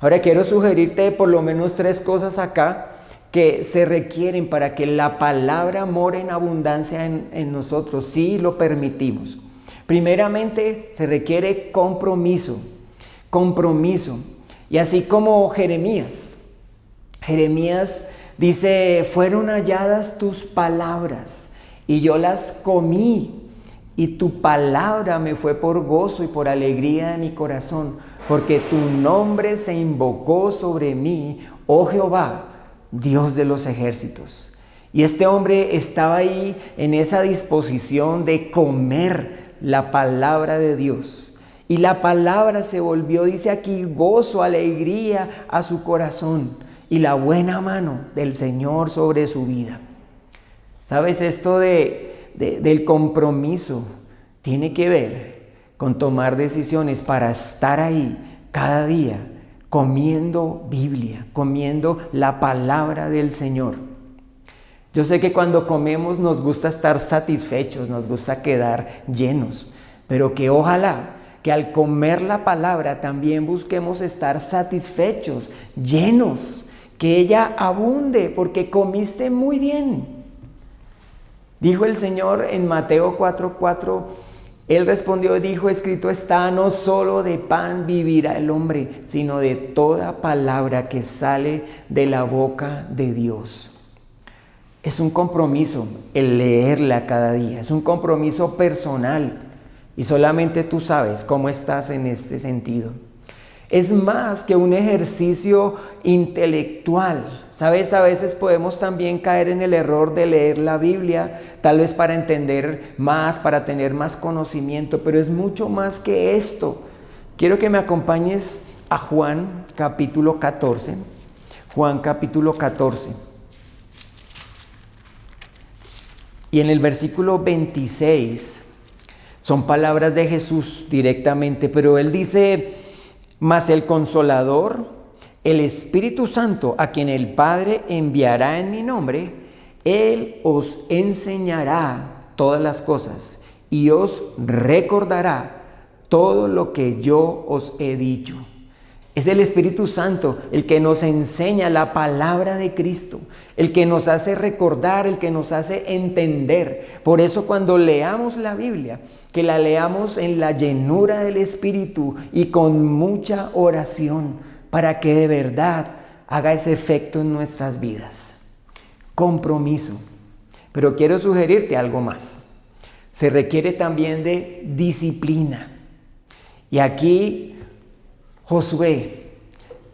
Ahora quiero sugerirte por lo menos 3 cosas acá que se requieren para que la palabra more en abundancia en nosotros, si lo permitimos. Primeramente, se requiere compromiso. Compromiso. Y así como Jeremías dice, fueron halladas tus palabras y yo las comí, y tu palabra me fue por gozo y por alegría de mi corazón, porque tu nombre se invocó sobre mí, oh Jehová, Dios de los ejércitos. Y este hombre estaba ahí en esa disposición de comer la palabra de Dios. Y la palabra se volvió, dice aquí, gozo, alegría a su corazón y la buena mano del Señor sobre su vida. ¿Sabes? Esto del compromiso tiene que ver con tomar decisiones para estar ahí cada día comiendo Biblia, comiendo la palabra del Señor. Yo sé que cuando comemos nos gusta estar satisfechos, nos gusta quedar llenos, pero que ojalá que al comer la palabra también busquemos estar satisfechos, llenos, que ella abunde porque comiste muy bien. Dijo el Señor en Mateo 4:4, Él respondió y dijo, escrito está, no solo de pan vivirá el hombre, sino de toda palabra que sale de la boca de Dios. Es un compromiso el leerla cada día, es un compromiso personal y solamente tú sabes cómo estás en este sentido. Es más que un ejercicio intelectual. ¿Sabes? A veces podemos también caer en el error de leer la Biblia, tal vez para entender más, para tener más conocimiento, pero es mucho más que esto. Quiero que me acompañes a Juan capítulo 14. Juan capítulo 14. Y en el versículo 26 son palabras de Jesús directamente, pero Él dice, mas el Consolador, el Espíritu Santo, a quien el Padre enviará en mi nombre, Él os enseñará todas las cosas y os recordará todo lo que yo os he dicho. Es el Espíritu Santo el que nos enseña la palabra de Cristo, el que nos hace recordar, el que nos hace entender. Por eso cuando leamos la Biblia, que la leamos en la llenura del Espíritu y con mucha oración para que de verdad haga ese efecto en nuestras vidas. Compromiso. Pero quiero sugerirte algo más. Se requiere también de disciplina. Y aquí Josué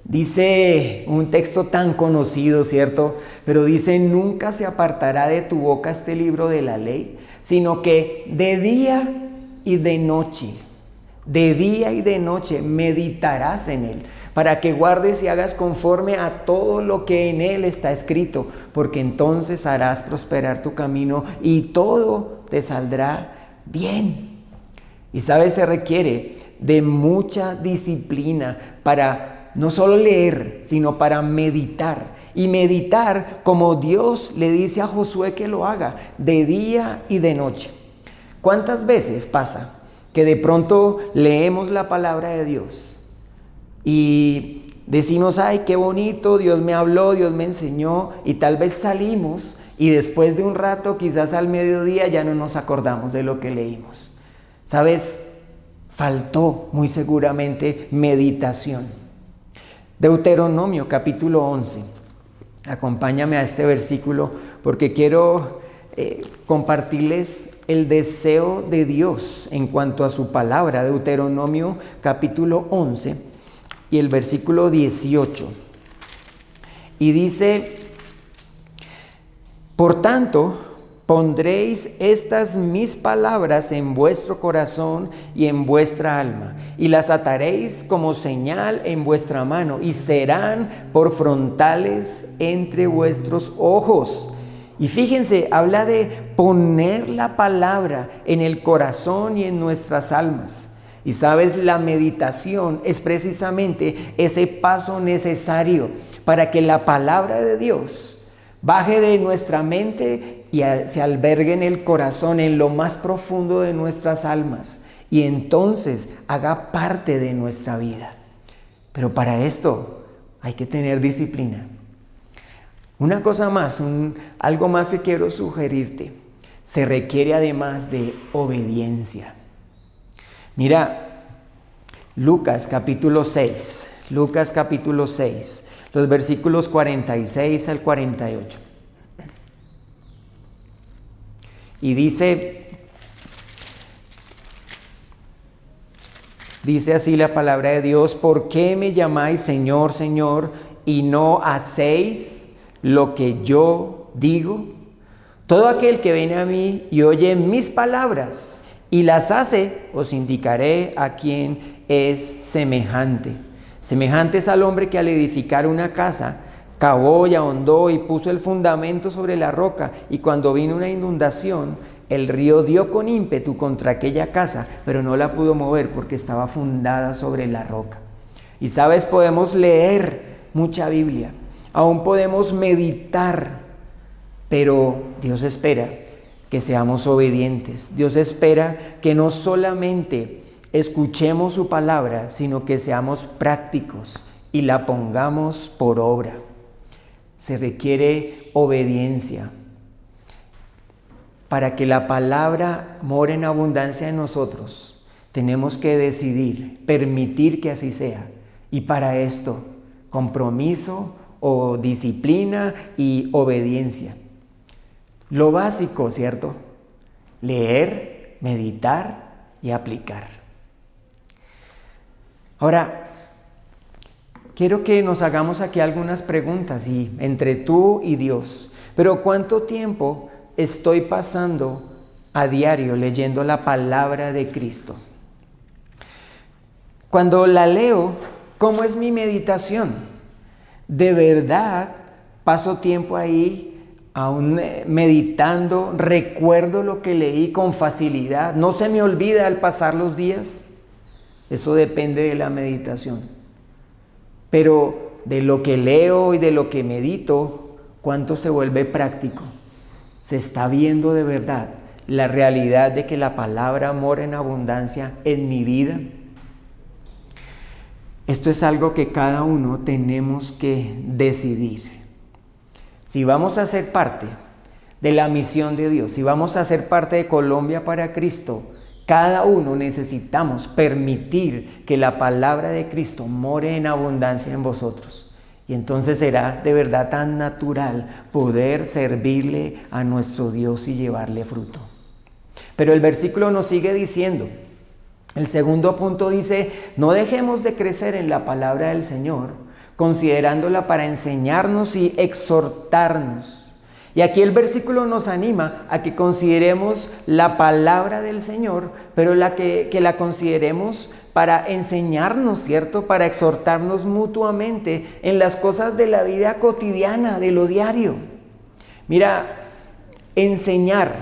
dice un texto tan conocido, ¿cierto? Pero dice, nunca se apartará de tu boca este libro de la ley, sino que de día y de noche meditarás en él, para que guardes y hagas conforme a todo lo que en él está escrito, porque entonces harás prosperar tu camino y todo te saldrá bien. Y sabes, se requiere de mucha disciplina para no solo leer, sino para meditar. Y meditar como Dios le dice a Josué que lo haga, de día y de noche. ¿Cuántas veces pasa que de pronto leemos la palabra de Dios y decimos, ay, qué bonito, Dios me habló, Dios me enseñó, y tal vez salimos y después de un rato, quizás al mediodía, ya no nos acordamos de lo que leímos? ¿Sabes? faltó muy seguramente meditación. Deuteronomio capítulo 11. Acompáñame a este versículo porque quiero compartirles el deseo de Dios en cuanto a su palabra. Deuteronomio capítulo 11 y el versículo 18. Y dice: por tanto, pondréis estas mis palabras en vuestro corazón y en vuestra alma, y las ataréis como señal en vuestra mano, y serán por frontales entre vuestros ojos. Y fíjense, habla de poner la palabra en el corazón y en nuestras almas. Y sabes, la meditación es precisamente ese paso necesario para que la palabra de Dios baje de nuestra mente y se albergue en el corazón, en lo más profundo de nuestras almas, y entonces haga parte de nuestra vida. Pero para esto hay que tener disciplina. Una cosa más, algo más que quiero sugerirte: se requiere además de obediencia. Mira, Lucas capítulo 6, los versículos 46 al 48. Y dice así la palabra de Dios: ¿por qué me llamáis Señor, Señor, y no hacéis lo que yo digo? Todo aquel que viene a mí y oye mis palabras y las hace, os indicaré a quién es semejante. Semejante es al hombre que al edificar una casa, cavó y ahondó y puso el fundamento sobre la roca, y cuando vino una inundación, el río dio con ímpetu contra aquella casa, pero no la pudo mover porque estaba fundada sobre la roca. Y sabes, podemos leer mucha Biblia, aún podemos meditar, pero Dios espera que seamos obedientes. Dios espera que no solamente escuchemos su palabra, sino que seamos prácticos y la pongamos por obra. Se requiere obediencia. Para que la palabra more en abundancia en nosotros, tenemos que decidir, permitir que así sea. Y para esto, compromiso o disciplina y obediencia. Lo básico, ¿cierto? Leer, meditar y aplicar. Ahora, quiero que nos hagamos aquí algunas preguntas y entre tú y Dios. Pero ¿cuánto tiempo estoy pasando a diario leyendo la palabra de Cristo? Cuando la leo, ¿cómo es mi meditación? ¿De verdad paso tiempo ahí aún meditando? ¿Recuerdo lo que leí con facilidad? ¿No se me olvida al pasar los días? Eso depende de la meditación. Pero de lo que leo y de lo que medito, ¿cuánto se vuelve práctico? ¿Se está viendo de verdad la realidad de que la palabra mora en abundancia en mi vida? Esto es algo que cada uno tenemos que decidir. Si vamos a ser parte de la misión de Dios, si vamos a ser parte de Colombia para Cristo, cada uno necesitamos permitir que la palabra de Cristo more en abundancia en vosotros. Y entonces será de verdad tan natural poder servirle a nuestro Dios y llevarle fruto. Pero el versículo nos sigue diciendo, el segundo punto dice: no dejemos de crecer en la palabra del Señor, considerándola para enseñarnos y exhortarnos. Y aquí el versículo nos anima a que consideremos la palabra del Señor, pero que la consideremos para enseñarnos, ¿cierto? Para exhortarnos mutuamente en las cosas de la vida cotidiana, de lo diario. Mira, enseñar,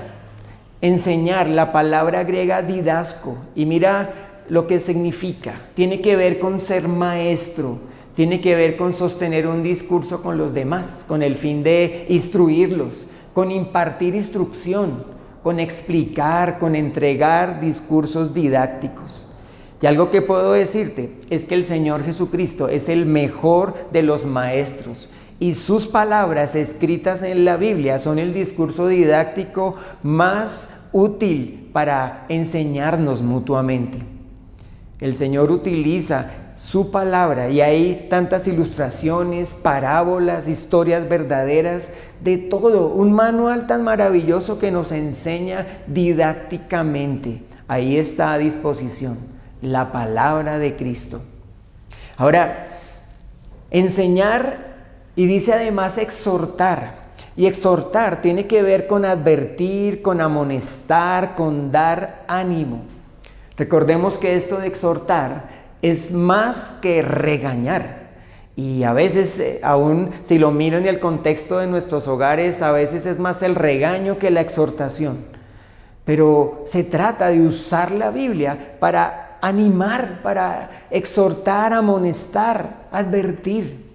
la palabra griega didasco, y mira lo que significa. Tiene que ver con ser maestro. Tiene que ver con sostener un discurso con los demás, con el fin de instruirlos, con impartir instrucción, con explicar, con entregar discursos didácticos. Y algo que puedo decirte es que el Señor Jesucristo es el mejor de los maestros y sus palabras escritas en la Biblia son el discurso didáctico más útil para enseñarnos mutuamente. El Señor utiliza su palabra y hay tantas ilustraciones, parábolas, historias verdaderas, de todo. Un manual tan maravilloso que nos enseña didácticamente. Ahí está a disposición la palabra de Cristo. Ahora, enseñar, y dice además exhortar. Y exhortar tiene que ver con advertir, con amonestar, con dar ánimo. Recordemos que esto de exhortar es más que regañar. Y a veces, aún si lo miro en el contexto de nuestros hogares, a veces es más el regaño que la exhortación. Pero se trata de usar la Biblia para animar, para exhortar, amonestar, advertir.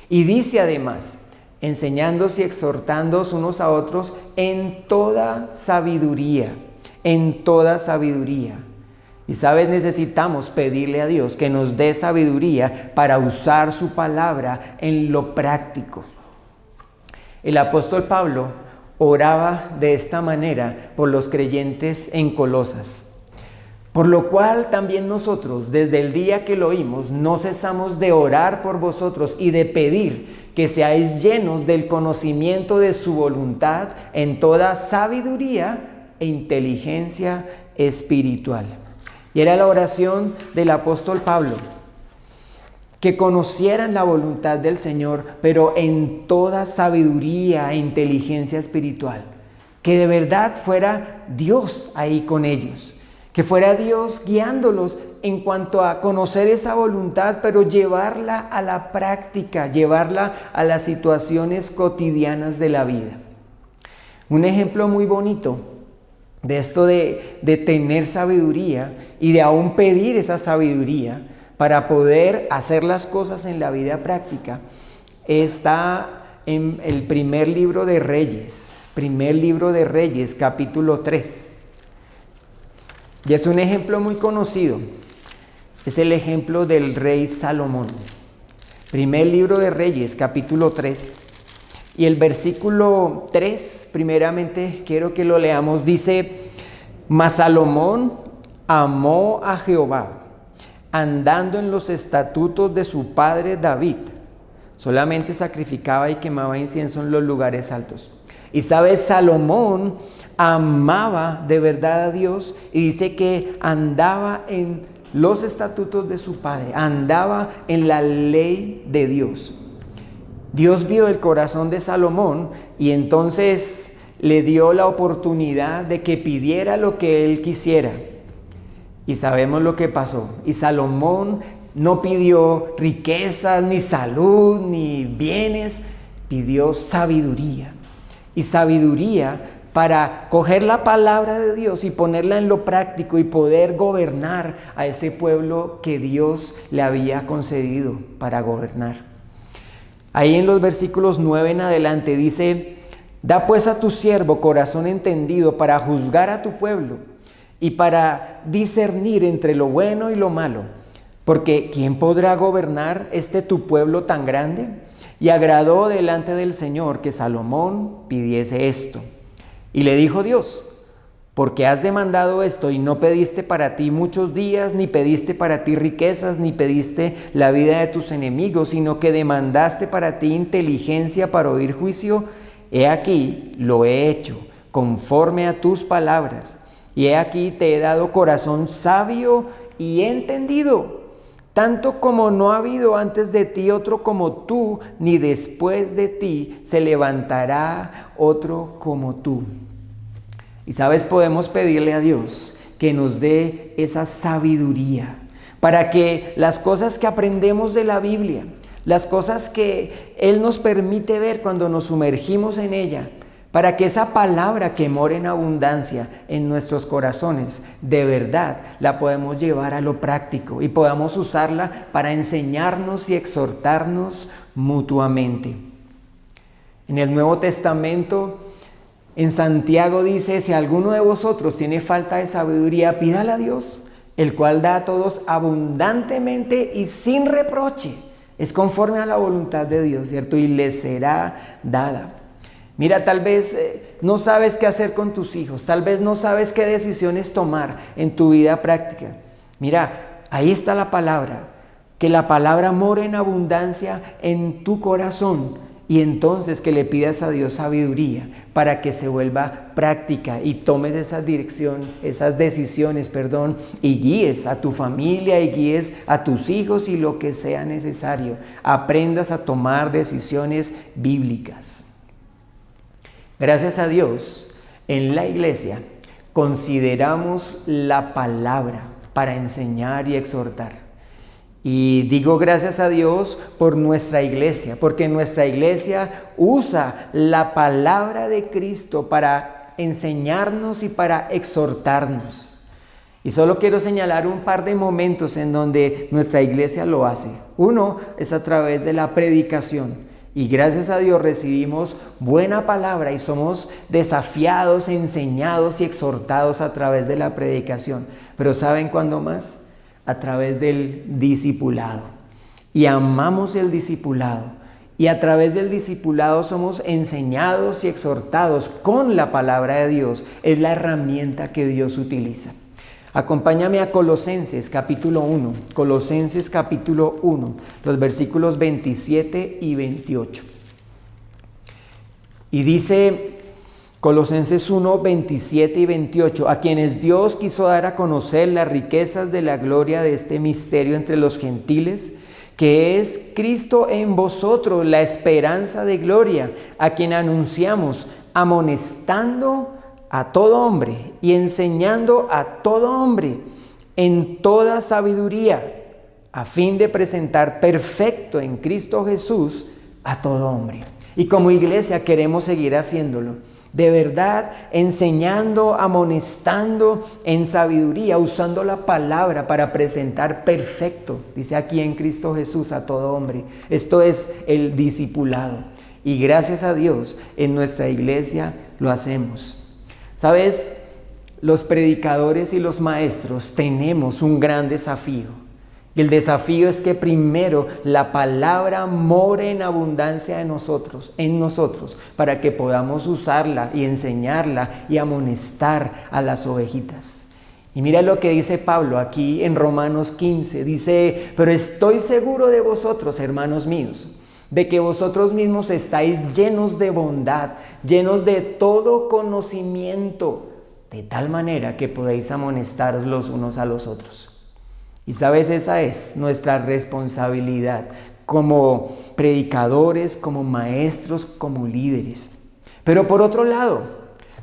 Y dice además, enseñándoos y exhortándoos unos a otros en toda sabiduría, en toda sabiduría. Y sabes, necesitamos pedirle a Dios que nos dé sabiduría para usar su palabra en lo práctico. El apóstol Pablo oraba de esta manera por los creyentes en Colosas. Por lo cual también nosotros, desde el día que lo oímos, no cesamos de orar por vosotros y de pedir que seáis llenos del conocimiento de su voluntad en toda sabiduría e inteligencia espiritual. Y era la oración del apóstol Pablo, que conocieran la voluntad del Señor, pero en toda sabiduría e inteligencia espiritual. Que de verdad fuera Dios ahí con ellos. Que fuera Dios guiándolos en cuanto a conocer esa voluntad, pero llevarla a la práctica, llevarla a las situaciones cotidianas de la vida. Un ejemplo muy bonito de esto de tener sabiduría y de aún pedir esa sabiduría para poder hacer las cosas en la vida práctica está en el primer libro de Reyes, capítulo 3. Y es un ejemplo muy conocido, es el ejemplo del rey Salomón. Primer libro de Reyes, capítulo 3. Y el versículo 3, primeramente quiero que lo leamos, dice: Mas Salomón amó a Jehová, andando en los estatutos de su padre David. Solamente sacrificaba y quemaba incienso en los lugares altos. Y sabes, Salomón amaba de verdad a Dios y dice que andaba en los estatutos de su padre, andaba en la ley de Dios. Dios vio el corazón de Salomón y entonces le dio la oportunidad de que pidiera lo que él quisiera. Y sabemos lo que pasó. Y Salomón no pidió riquezas, ni salud, ni bienes, pidió sabiduría. Y sabiduría para coger la palabra de Dios y ponerla en lo práctico y poder gobernar a ese pueblo que Dios le había concedido para gobernar. Ahí en los versículos 9 en adelante dice: Da pues a tu siervo corazón entendido para juzgar a tu pueblo y para discernir entre lo bueno y lo malo, porque ¿quién podrá gobernar tu pueblo tan grande? Y agradó delante del Señor que Salomón pidiese esto. Y le dijo Dios: porque has demandado esto y no pediste para ti muchos días, ni pediste para ti riquezas, ni pediste la vida de tus enemigos, sino que demandaste para ti inteligencia para oír juicio, he aquí lo he hecho, conforme a tus palabras. Y he aquí te he dado corazón sabio y entendido, tanto como no ha habido antes de ti otro como tú, ni después de ti se levantará otro como tú. Y sabes, podemos pedirle a Dios que nos dé esa sabiduría para que las cosas que aprendemos de la Biblia, las cosas que Él nos permite ver cuando nos sumergimos en ella, para que esa palabra que mora en abundancia en nuestros corazones, de verdad la podemos llevar a lo práctico y podamos usarla para enseñarnos y exhortarnos mutuamente. En el Nuevo Testamento, en Santiago dice: si alguno de vosotros tiene falta de sabiduría, pídala a Dios, el cual da a todos abundantemente y sin reproche. Es conforme a la voluntad de Dios, ¿cierto? Y le será dada. Mira, tal vez no sabes qué hacer con tus hijos, tal vez no sabes qué decisiones tomar en tu vida práctica. Mira, Ahí está la palabra. Que la palabra more en abundancia en tu corazón y entonces que le pidas a Dios sabiduría para que se vuelva práctica y tomes esas decisiones, y guíes a tu familia y guíes a tus hijos y lo que sea necesario. Aprendas a tomar decisiones bíblicas. Gracias a Dios, en la iglesia consideramos la palabra para enseñar y exhortar. Y digo gracias a Dios por nuestra iglesia, porque nuestra iglesia usa la palabra de Cristo para enseñarnos y para exhortarnos. Y solo quiero señalar un par de momentos en donde nuestra iglesia lo hace. Uno es a través de la predicación. Y gracias a Dios recibimos buena palabra y somos desafiados, enseñados y exhortados a través de la predicación. Pero ¿saben cuándo más? A través del discipulado. Y amamos el discipulado. Y a través del discipulado somos enseñados y exhortados con la palabra de Dios. Es la herramienta que Dios utiliza. Acompáñame a Colosenses capítulo 1. Colosenses capítulo 1, los versículos 27 y 28. Y dice Colosenses 1, 27 y 28, a quienes Dios quiso dar a conocer las riquezas de la gloria de este misterio entre los gentiles, que es Cristo en vosotros, la esperanza de gloria, a quien anunciamos, amonestando a todo hombre y enseñando a todo hombre en toda sabiduría, a fin de presentar perfecto en Cristo Jesús a todo hombre. Y como iglesia queremos seguir haciéndolo. De verdad, enseñando, amonestando en sabiduría, usando la palabra para presentar perfecto, dice aquí en Cristo Jesús, a todo hombre. Esto es el discipulado. Y gracias a Dios, en nuestra iglesia lo hacemos. ¿Sabes? Los predicadores y los maestros tenemos un gran desafío. Y el desafío es que primero la palabra more en abundancia en nosotros, para que podamos usarla y enseñarla y amonestar a las ovejitas. Y mira lo que dice Pablo aquí en Romanos 15, dice, pero estoy seguro de vosotros, hermanos míos, de que vosotros mismos estáis llenos de bondad, llenos de todo conocimiento, de tal manera que podéis amonestaros los unos a los otros. Y sabes, esa es nuestra responsabilidad como predicadores, como maestros, como líderes. Pero por otro lado,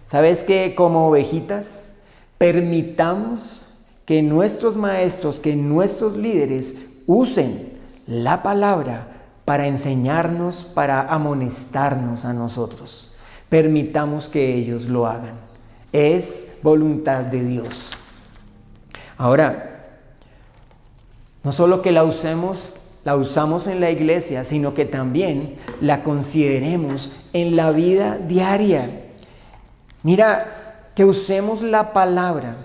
¿sabes que como ovejitas permitamos que nuestros maestros, que nuestros líderes usen la palabra para enseñarnos, para amonestarnos a nosotros? Permitamos que ellos lo hagan. Es voluntad de Dios. Ahora, no solo que la usamos en la iglesia, sino que también la consideremos en la vida diaria. Mira, que usemos la palabra.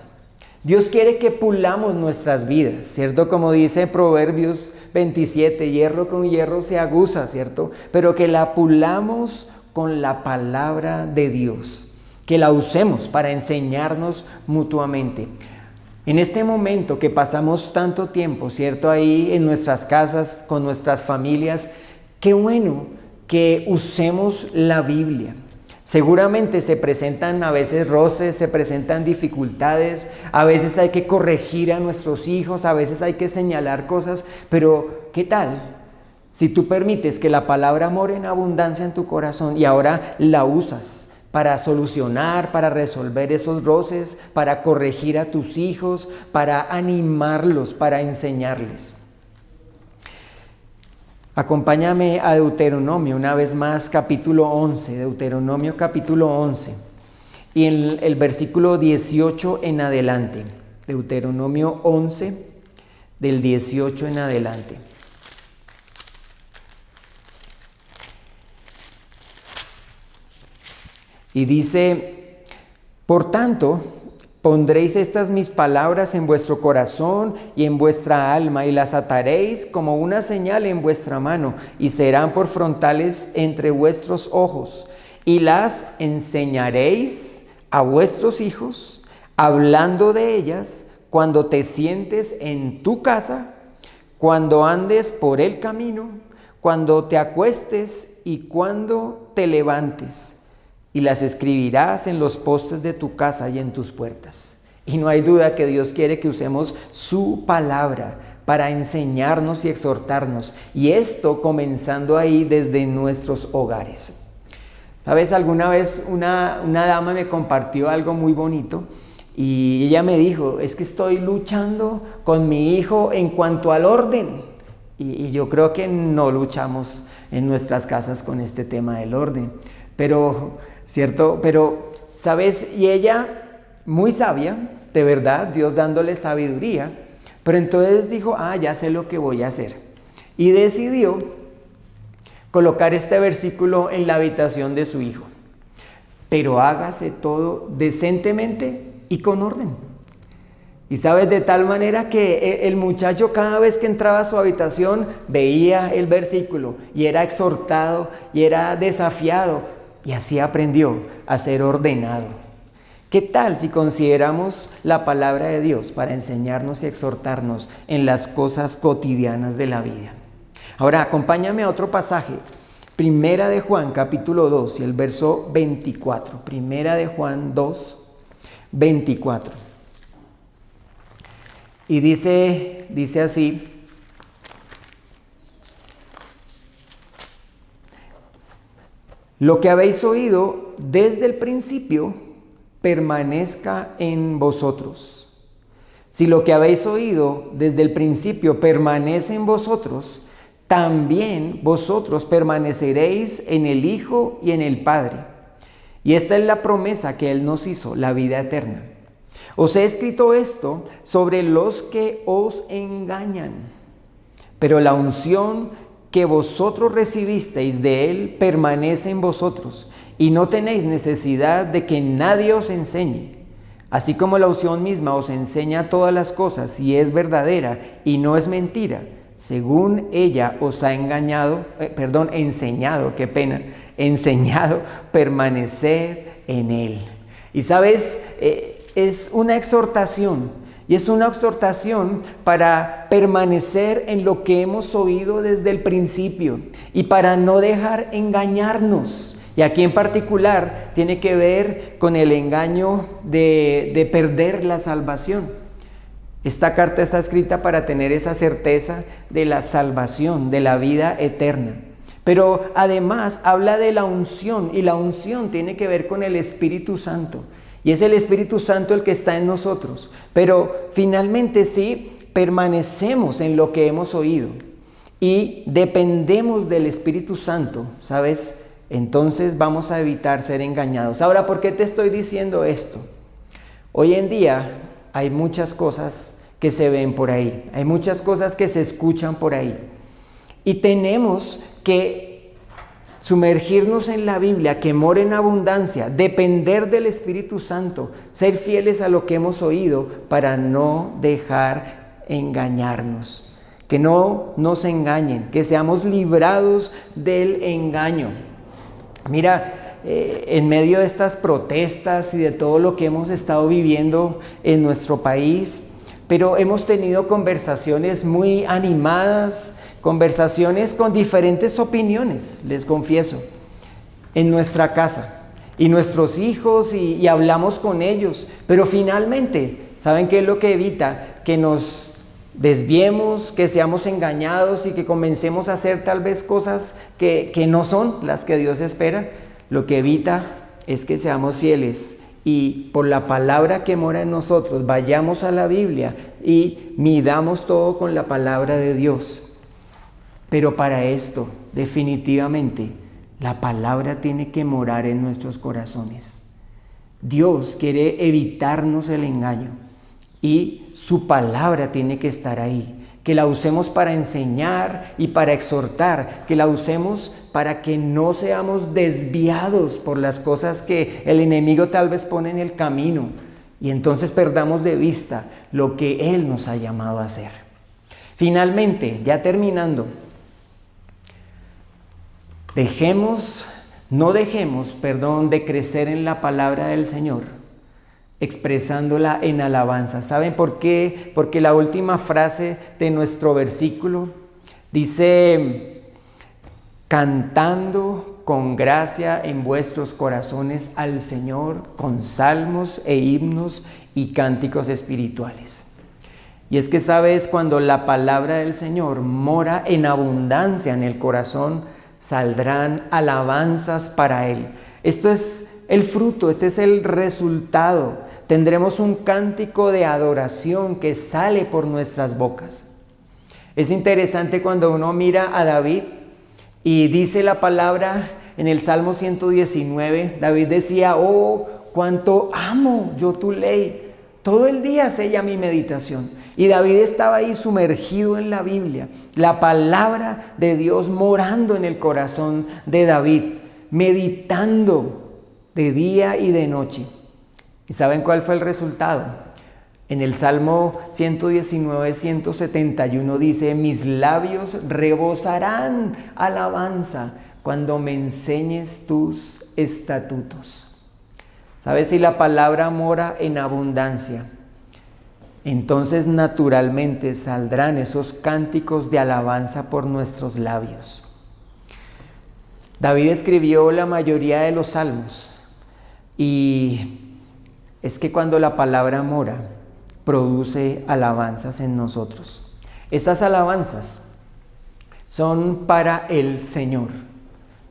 Dios quiere que pulamos nuestras vidas, ¿cierto? Como dice Proverbios 27, hierro con hierro se aguza, ¿cierto? Pero que la pulamos con la palabra de Dios, que la usemos para enseñarnos mutuamente. En este momento que pasamos tanto tiempo, ¿cierto? Ahí en nuestras casas, con nuestras familias, qué bueno que usemos la Biblia. Seguramente se presentan a veces roces, se presentan dificultades, a veces hay que corregir a nuestros hijos, a veces hay que señalar cosas, pero ¿qué tal si tú permites que la palabra more en abundancia en tu corazón y ahora la usas para solucionar, para resolver esos roces, para corregir a tus hijos, para animarlos, para enseñarles? Acompáñame a Deuteronomio, una vez más, capítulo 11, Deuteronomio capítulo 11, y en el versículo 18 en adelante, Deuteronomio 11, del 18 en adelante. Y dice, por tanto, pondréis estas mis palabras en vuestro corazón y en vuestra alma, y las ataréis como una señal en vuestra mano, y serán por frontales entre vuestros ojos, y las enseñaréis a vuestros hijos, hablando de ellas cuando te sientes en tu casa, cuando andes por el camino, cuando te acuestes y cuando te levantes. Y las escribirás en los postes de tu casa y en tus puertas. Y no hay duda que Dios quiere que usemos su palabra para enseñarnos y exhortarnos. Y esto comenzando ahí desde nuestros hogares. ¿Sabes? Alguna vez una dama me compartió algo muy bonito y ella me dijo, es que estoy luchando con mi hijo en cuanto al orden. Y yo creo que no luchamos en nuestras casas con este tema del orden. Pero, ¿cierto? Pero, ¿sabes? Y ella, muy sabia, de verdad, Dios dándole sabiduría, pero entonces dijo, ya sé lo que voy a hacer. Y decidió colocar este versículo en la habitación de su hijo. Pero hágase todo decentemente y con orden. Y sabes, de tal manera que el muchacho cada vez que entraba a su habitación veía el versículo y era exhortado y era desafiado y así aprendió a ser ordenado. ¿Qué tal si consideramos la palabra de Dios para enseñarnos y exhortarnos en las cosas cotidianas de la vida? Ahora, acompáñame a otro pasaje. Primera de Juan, capítulo 2, y el verso 24. Primera de Juan 2, 24. Y dice así: lo que habéis oído desde el principio permanezca en vosotros. Si lo que habéis oído desde el principio permanece en vosotros, también vosotros permaneceréis en el Hijo y en el Padre. Y esta es la promesa que Él nos hizo, la vida eterna. Os he escrito esto sobre los que os engañan, pero la unción que vosotros recibisteis de Él permanece en vosotros, y no tenéis necesidad de que nadie os enseñe. Así como la unción misma os enseña todas las cosas y es verdadera y no es mentira, según ella os ha enseñado, permaneced en Él. Y sabes, es una exhortación, y es una exhortación para permanecer en lo que hemos oído desde el principio y para no dejar engañarnos. Y aquí en particular tiene que ver con el engaño de perder la salvación. Esta carta está escrita para tener esa certeza de la salvación, de la vida eterna. Pero además habla de la unción, y la unción tiene que ver con el Espíritu Santo. Y es el Espíritu Santo el que está en nosotros. Pero finalmente sí permanecemos en lo que hemos oído y dependemos del Espíritu Santo, ¿sabes? Entonces vamos a evitar ser engañados. Ahora, ¿por qué te estoy diciendo esto? Hoy en día hay muchas cosas que se ven por ahí, hay muchas cosas que se escuchan por ahí, y tenemos que sumergirnos en la Biblia, que mora en abundancia, depender del Espíritu Santo, ser fieles a lo que hemos oído para no dejar engañarnos, que no nos engañen, que seamos librados del engaño. Mira, en medio de estas protestas y de todo lo que hemos estado viviendo en nuestro país, pero hemos tenido conversaciones muy animadas, conversaciones con diferentes opiniones, les confieso, en nuestra casa, y nuestros hijos, y hablamos con ellos, pero finalmente, ¿saben qué es lo que evita? Que nos desviemos, que seamos engañados y que comencemos a hacer tal vez cosas que no son las que Dios espera. Lo que evita es que seamos fieles y por la palabra que mora en nosotros vayamos a la Biblia y midamos todo con la palabra de Dios. Pero para esto, definitivamente, la palabra tiene que morar en nuestros corazones. Dios quiere evitarnos el engaño y su palabra tiene que estar ahí. Que la usemos para enseñar y para exhortar, que la usemos para que no seamos desviados por las cosas que el enemigo tal vez pone en el camino y entonces perdamos de vista lo que Él nos ha llamado a hacer. Finalmente, ya terminando, no dejemos de crecer en la palabra del Señor, expresándola en alabanza. ¿Saben por qué? Porque la última frase de nuestro versículo dice: cantando con gracia en vuestros corazones al Señor con salmos e himnos y cánticos espirituales. Y es que, ¿sabes? Cuando la palabra del Señor mora en abundancia en el corazón, saldrán alabanzas para Él. Esto es el fruto, este es el resultado. Tendremos un cántico de adoración que sale por nuestras bocas. Es interesante cuando uno mira a David y dice la palabra en el Salmo 119, David decía: oh, cuánto amo yo tu ley, todo el día es ella mi meditación. Y David estaba ahí sumergido en la Biblia, la palabra de Dios morando en el corazón de David, meditando de día y de noche. ¿Y saben cuál fue el resultado? En el Salmo 119, 171 dice: mis labios rebosarán alabanza cuando me enseñes tus estatutos. ¿Sabes? Si la palabra mora en abundancia, entonces naturalmente saldrán esos cánticos de alabanza por nuestros labios. David escribió la mayoría de los salmos, y es que cuando la palabra mora, produce alabanzas en nosotros. Estas alabanzas son para el Señor,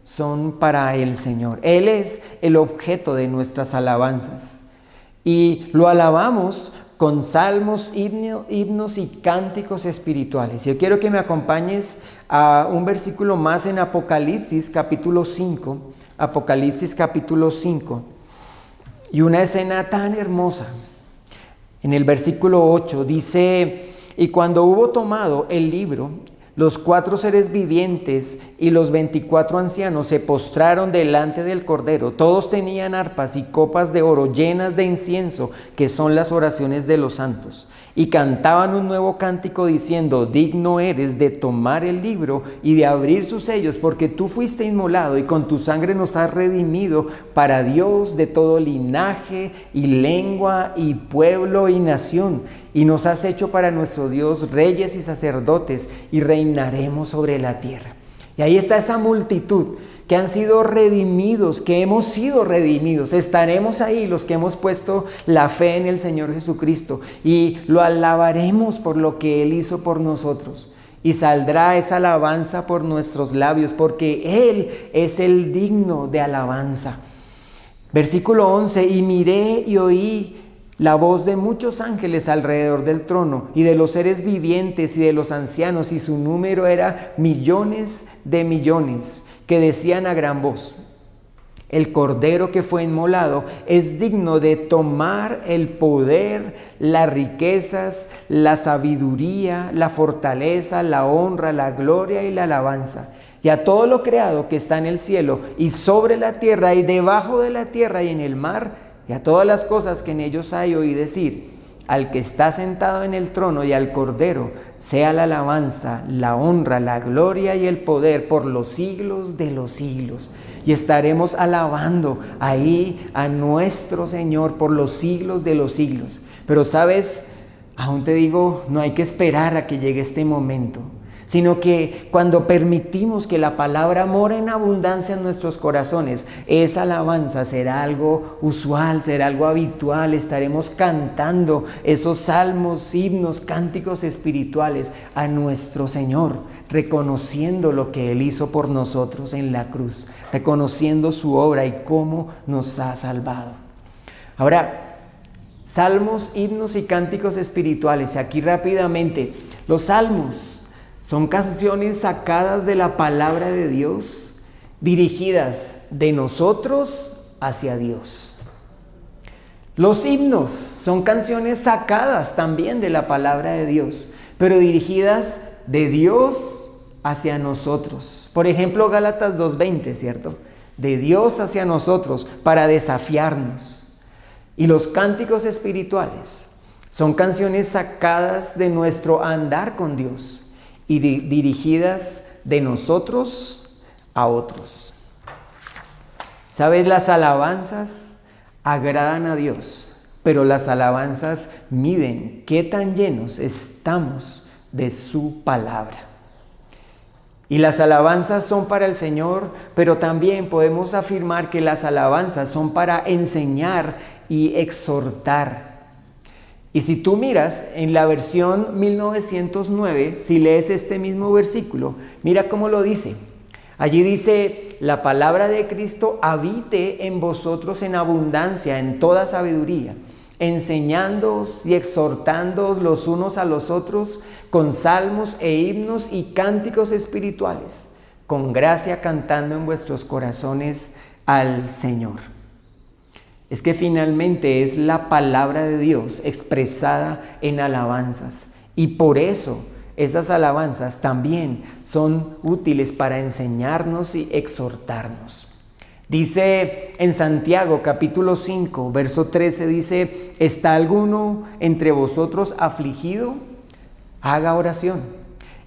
son para el Señor. Él es el objeto de nuestras alabanzas y lo alabamos con salmos, himnos y cánticos espirituales. Yo quiero que me acompañes a un versículo más en Apocalipsis capítulo 5, Apocalipsis capítulo 5, y una escena tan hermosa. En el versículo 8 dice: y cuando hubo tomado el libro, los 4 seres vivientes y los 24 ancianos se postraron delante del Cordero. Todos tenían arpas y copas de oro llenas de incienso, que son las oraciones de los santos. Y cantaban un nuevo cántico diciendo: digno eres de tomar el libro y de abrir sus sellos, porque tú fuiste inmolado y con tu sangre nos has redimido para Dios de todo linaje y lengua y pueblo y nación. Y nos has hecho para nuestro Dios reyes y sacerdotes, y reinaremos sobre la tierra. Y ahí está esa multitud que han sido redimidos, que hemos sido redimidos. Estaremos ahí los que hemos puesto la fe en el Señor Jesucristo, y lo alabaremos por lo que Él hizo por nosotros. Y saldrá esa alabanza por nuestros labios, porque Él es el digno de alabanza. Versículo 11: y miré y oí la voz de muchos ángeles alrededor del trono, y de los seres vivientes y de los ancianos, y su número era millones de millones, que decían a gran voz: el Cordero que fue inmolado es digno de tomar el poder, las riquezas, la sabiduría, la fortaleza, la honra, la gloria y la alabanza. Y a todo lo creado que está en el cielo y sobre la tierra y debajo de la tierra y en el mar, y a todas las cosas que en ellos hay, oí decir: al que está sentado en el trono y al Cordero sea la alabanza, la honra, la gloria y el poder por los siglos de los siglos. Y estaremos alabando ahí a nuestro Señor por los siglos de los siglos. Pero sabes, aún te digo, no hay que esperar a que llegue este momento, sino que cuando permitimos que la palabra more en abundancia en nuestros corazones, esa alabanza será algo usual, será algo habitual. Estaremos cantando esos salmos, himnos, cánticos espirituales a nuestro Señor, reconociendo lo que Él hizo por nosotros en la cruz, reconociendo su obra y cómo nos ha salvado. Ahora, salmos, himnos y cánticos espirituales. Aquí rápidamente, los salmos son canciones sacadas de la palabra de Dios, dirigidas de nosotros hacia Dios. Los himnos son canciones sacadas también de la palabra de Dios, pero dirigidas de Dios hacia nosotros. Por ejemplo, Gálatas 2:20, ¿cierto? De Dios hacia nosotros para desafiarnos. Y los cánticos espirituales son canciones sacadas de nuestro andar con Dios y dirigidas de nosotros a otros. ¿Sabes? Las alabanzas agradan a Dios pero las alabanzas miden qué tan llenos estamos de su palabra. Y las alabanzas son para el Señor, pero también podemos afirmar que las alabanzas son para enseñar y exhortar. Y si tú miras en la versión 1909, si lees este mismo versículo, mira cómo lo dice. Allí dice: la palabra de Cristo habite en vosotros en abundancia, en toda sabiduría, enseñándoos y exhortándoos los unos a los otros con salmos e himnos y cánticos espirituales, con gracia cantando en vuestros corazones al Señor. Es que finalmente es la palabra de Dios expresada en alabanzas, y por eso esas alabanzas también son útiles para enseñarnos y exhortarnos. Dice en Santiago capítulo 5, verso 13, dice: ¿está alguno entre vosotros afligido? Haga oración.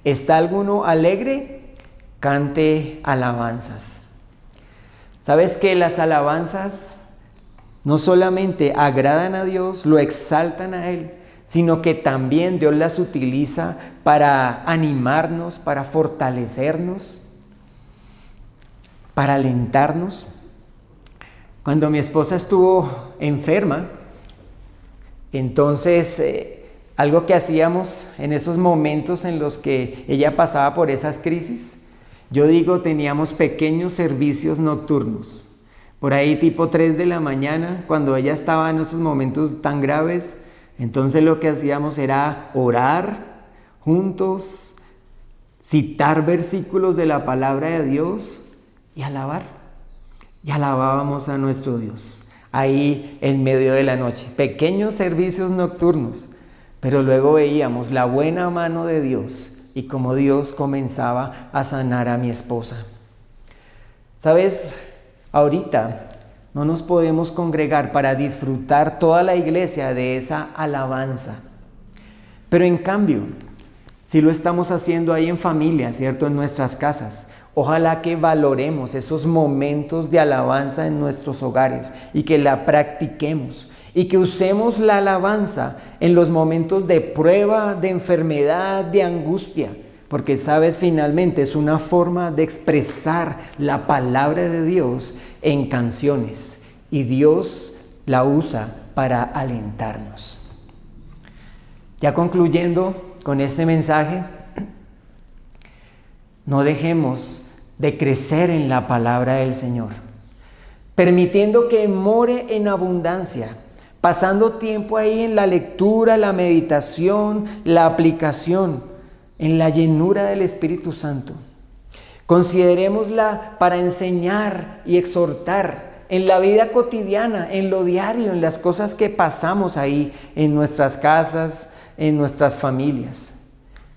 ¿Está alguno alegre? Cante alabanzas. ¿Sabes que las alabanzas no solamente agradan a Dios, lo exaltan a Él, sino que también Dios las utiliza para animarnos, para fortalecernos, para alentarnos? Cuando mi esposa estuvo enferma, entonces algo que hacíamos en esos momentos en los que ella pasaba por esas crisis, yo digo, teníamos pequeños servicios nocturnos. Por ahí tipo 3 de la mañana, cuando ella estaba en esos momentos tan graves, entonces lo que hacíamos era orar juntos, citar versículos de la palabra de Dios y alabar. Y alabábamos a nuestro Dios ahí en medio de la noche. Pequeños servicios nocturnos, pero luego veíamos la buena mano de Dios y cómo Dios comenzaba a sanar a mi esposa. ¿Sabes? Ahorita no nos podemos congregar para disfrutar toda la iglesia de esa alabanza. Pero en cambio, si lo estamos haciendo ahí en familia, ¿cierto? En nuestras casas. Ojalá que valoremos esos momentos de alabanza en nuestros hogares y que la practiquemos. Y que usemos la alabanza en los momentos de prueba, de enfermedad, de angustia. Porque, sabes, finalmente es una forma de expresar la palabra de Dios en canciones. Y Dios la usa para alentarnos. Ya concluyendo con este mensaje, no dejemos de crecer en la palabra del Señor, permitiendo que more en abundancia, pasando tiempo ahí en la lectura, la meditación, la aplicación, en la llenura del Espíritu Santo. Considerémosla para enseñar y exhortar en la vida cotidiana, en lo diario, en las cosas que pasamos ahí en nuestras casas, en nuestras familias,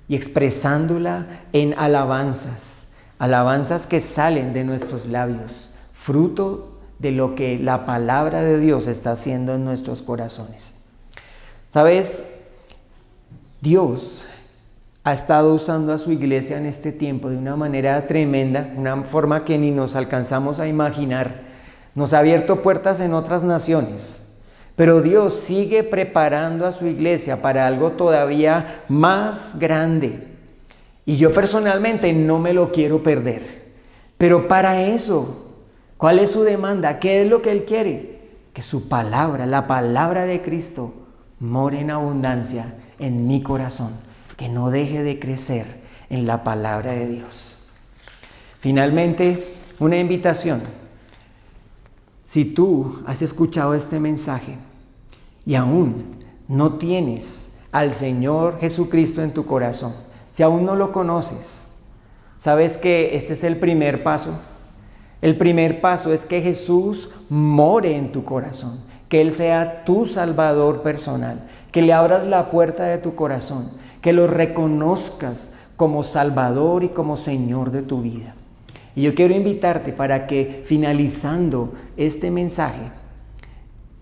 y expresándola en alabanzas, alabanzas que salen de nuestros labios, fruto de lo que la palabra de Dios está haciendo en nuestros corazones. ¿Sabes? Dios ha estado usando a su iglesia en este tiempo de una manera tremenda, una forma que ni nos alcanzamos a imaginar. Nos ha abierto puertas en otras naciones, pero Dios sigue preparando a su iglesia para algo todavía más grande. Y yo personalmente no me lo quiero perder. Pero para eso, ¿cuál es su demanda? ¿Qué es lo que Él quiere? Que su palabra, la palabra de Cristo, more en abundancia en mi corazón. Que no deje de crecer en la palabra de Dios. Finalmente, una invitación. Si tú has escuchado este mensaje y aún no tienes al Señor Jesucristo en tu corazón, si aún no lo conoces, ¿sabes que este es el primer paso? El primer paso es que Jesús more en tu corazón, que Él sea tu Salvador personal, que le abras la puerta de tu corazón, que lo reconozcas como Salvador y como Señor de tu vida. Y yo quiero invitarte para que finalizando este mensaje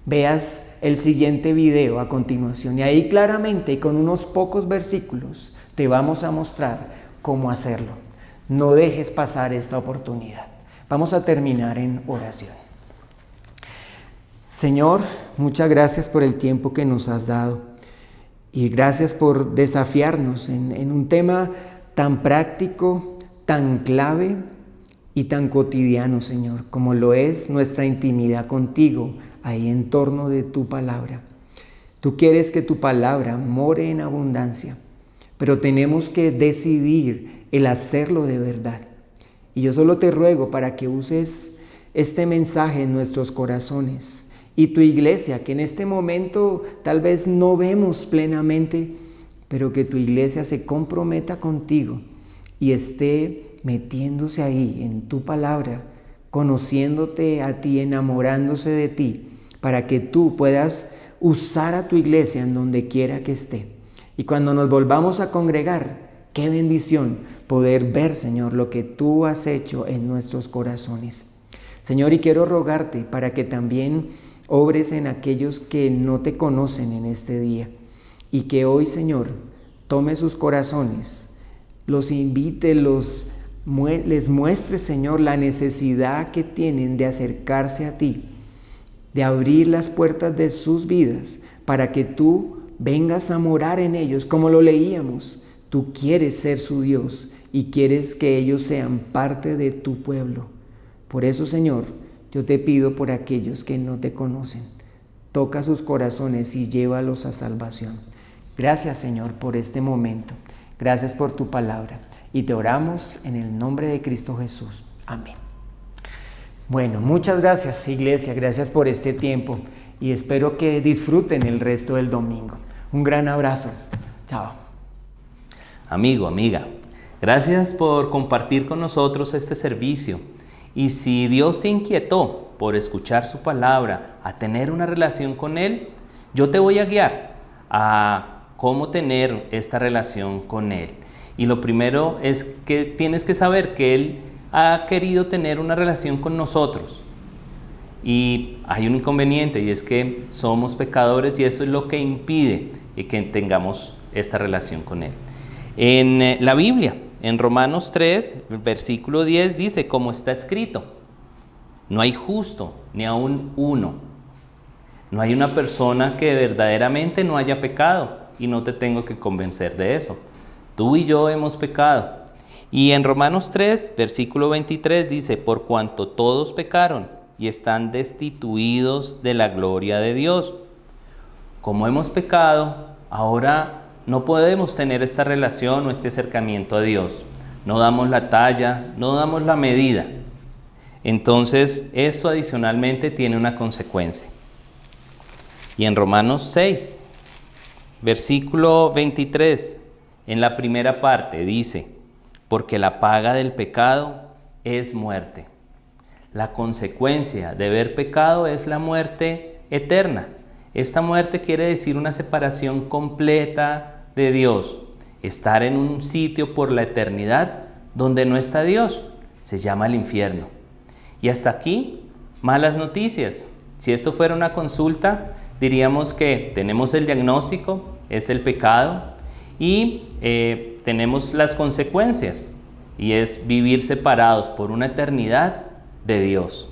veas el siguiente video a continuación. Y ahí claramente, con unos pocos versículos, te vamos a mostrar cómo hacerlo. No dejes pasar esta oportunidad. Vamos a terminar en oración. Señor, muchas gracias por el tiempo que nos has dado y gracias por desafiarnos en un tema tan práctico, tan clave y tan cotidiano, Señor, como lo es nuestra intimidad contigo ahí en torno de tu palabra. Tú quieres que tu palabra more en abundancia, pero tenemos que decidir el hacerlo de verdad. Y yo solo te ruego para que uses este mensaje en nuestros corazones y tu iglesia, que en este momento tal vez no vemos plenamente, pero que tu iglesia se comprometa contigo y esté metiéndose ahí en tu palabra, conociéndote a ti, enamorándose de ti, para que tú puedas usar a tu iglesia en donde quiera que esté. Y cuando nos volvamos a congregar, qué bendición poder ver, Señor, lo que tú has hecho en nuestros corazones. Señor, y quiero rogarte para que también obres en aquellos que no te conocen en este día y que hoy, Señor, tome sus corazones, los invite, les muestre, Señor, la necesidad que tienen de acercarse a ti, de abrir las puertas de sus vidas para que tú vengas a morar en ellos, como lo leíamos. Tú quieres ser su Dios y quieres que ellos sean parte de tu pueblo. Por eso, Señor, yo te pido por aquellos que no te conocen. Toca sus corazones y llévalos a salvación. Gracias, Señor, por este momento. Gracias por tu palabra. Y te oramos en el nombre de Cristo Jesús. Amén. Bueno, muchas gracias, iglesia. Gracias por este tiempo. Y espero que disfruten el resto del domingo. Un gran abrazo. Chao. Amigo, amiga, gracias por compartir con nosotros este servicio. Y si Dios te inquietó por escuchar su palabra, a tener una relación con Él, yo te voy a guiar a cómo tener esta relación con Él. Y lo primero es que tienes que saber que Él ha querido tener una relación con nosotros. Y hay un inconveniente, y es que somos pecadores y eso es lo que impide que tengamos esta relación con Él. En la Biblia, en Romanos 3, versículo 10, dice, como está escrito, no hay justo ni aun uno. No hay una persona que verdaderamente no haya pecado, y no te tengo que convencer de eso. Tú y yo hemos pecado. Y en Romanos 3, versículo 23, dice, por cuanto todos pecaron y están destituidos de la gloria de Dios. Como hemos pecado, ahora no podemos tener esta relación o este acercamiento a Dios. No damos la talla, no damos la medida. Entonces, eso adicionalmente tiene una consecuencia. Y en Romanos 6, versículo 23, en la primera parte dice, porque la paga del pecado es muerte. La consecuencia de haber pecado es la muerte eterna. Esta muerte quiere decir una separación completa de Dios, estar en un sitio por la eternidad donde no está Dios, se llama el infierno. Y hasta aquí, malas noticias. Si esto fuera una consulta, diríamos que tenemos el diagnóstico, es el pecado, y tenemos las consecuencias, y es vivir separados por una eternidad de Dios.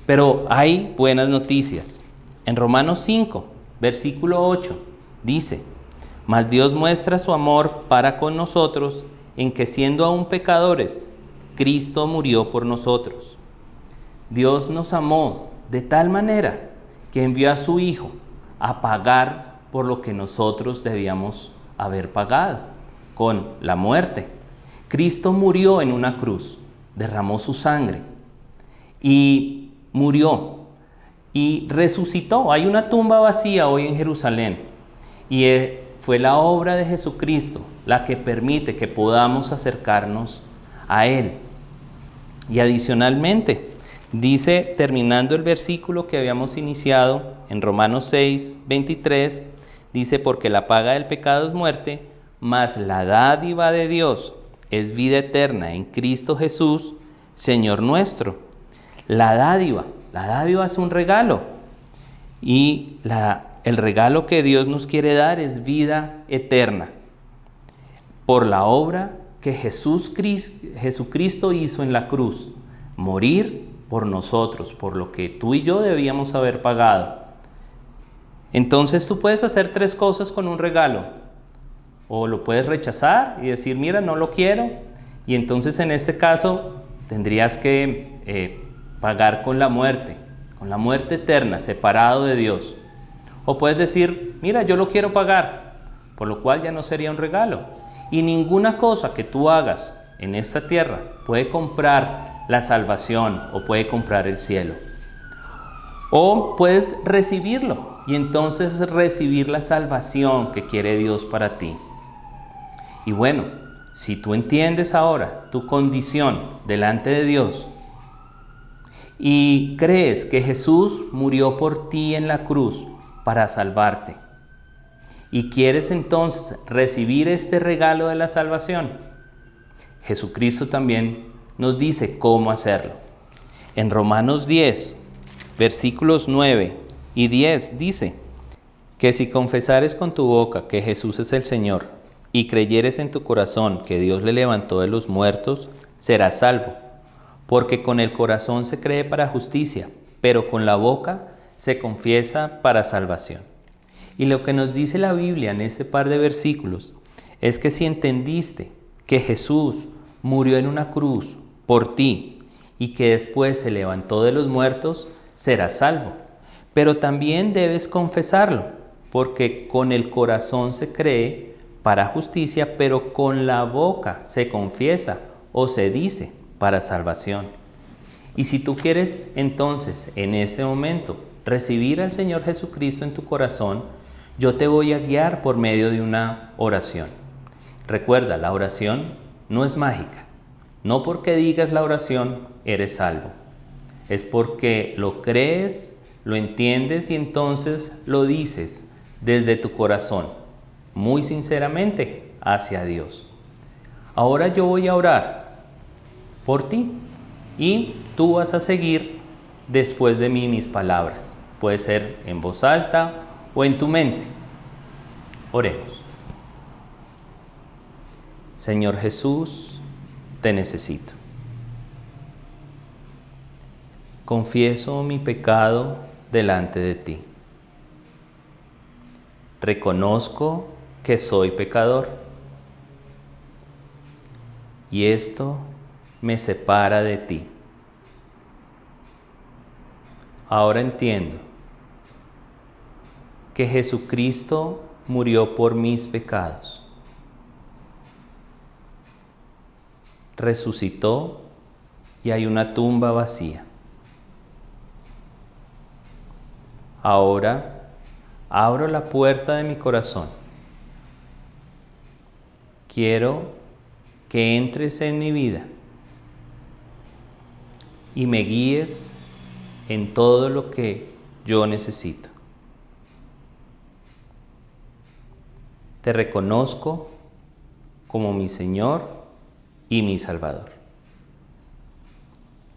Pero hay buenas noticias. En Romanos 5, versículo 8, dice, mas Dios muestra su amor para con nosotros en que siendo aún pecadores, Cristo murió por nosotros. Dios nos amó de tal manera que envió a su Hijo a pagar por lo que nosotros debíamos haber pagado, con la muerte. Cristo murió en una cruz, derramó su sangre y murió y resucitó. Hay una tumba vacía hoy en Jerusalén y fue la obra de Jesucristo la que permite que podamos acercarnos a Él. Y adicionalmente, dice, terminando el versículo que habíamos iniciado en Romanos 6, 23, dice, porque la paga del pecado es muerte, mas la dádiva de Dios es vida eterna en Cristo Jesús, Señor nuestro. La dádiva es un regalo, y el regalo que Dios nos quiere dar es vida eterna por la obra que Jesucristo hizo en la cruz, morir por nosotros, por lo que tú y yo debíamos haber pagado. Entonces tú puedes hacer 3 cosas con un regalo. O lo puedes rechazar y decir, mira, no lo quiero. Y entonces en este caso tendrías que pagar con la muerte eterna, separado de Dios. O puedes decir, mira, yo lo quiero pagar, por lo cual ya no sería un regalo. Y ninguna cosa que tú hagas en esta tierra puede comprar la salvación o puede comprar el cielo. O puedes recibirlo y entonces recibir la salvación que quiere Dios para ti. Y bueno, si tú entiendes ahora tu condición delante de Dios y crees que Jesús murió por ti en la cruz para salvarte y quieres entonces recibir este regalo de la salvación, Jesucristo también nos dice cómo hacerlo. En Romanos 10, versículos 9 y 10 dice que si confesares con tu boca que Jesús es el Señor y creyeres en tu corazón que Dios le levantó de los muertos, serás salvo. Porque con el corazón se cree para justicia, pero con la boca se confiesa para salvación. Y lo que nos dice la Biblia en este par de versículos es que si entendiste que Jesús murió en una cruz por ti y que después se levantó de los muertos, serás salvo. Pero también debes confesarlo, porque con el corazón se cree para justicia, pero con la boca se confiesa o se dice para salvación. Y si tú quieres entonces en este momento recibir al Señor Jesucristo en tu corazón, yo te voy a guiar por medio de una oración. Recuerda, la oración no es mágica. No porque digas la oración eres salvo. Es porque lo crees, lo entiendes y entonces lo dices desde tu corazón, muy sinceramente hacia Dios. Ahora yo voy a orar por ti y tú vas a seguir después de mí mis palabras. Puede ser en voz alta o en tu mente. Oremos. Señor Jesús, te necesito. Confieso mi pecado delante de ti. Reconozco que soy pecador y esto me separa de ti. Ahora entiendo que Jesucristo murió por mis pecados, resucitó y hay una tumba vacía. Ahora abro la puerta de mi corazón. Quiero que entres en mi vida y me guíes en todo lo que yo necesito. Te reconozco como mi Señor y mi Salvador.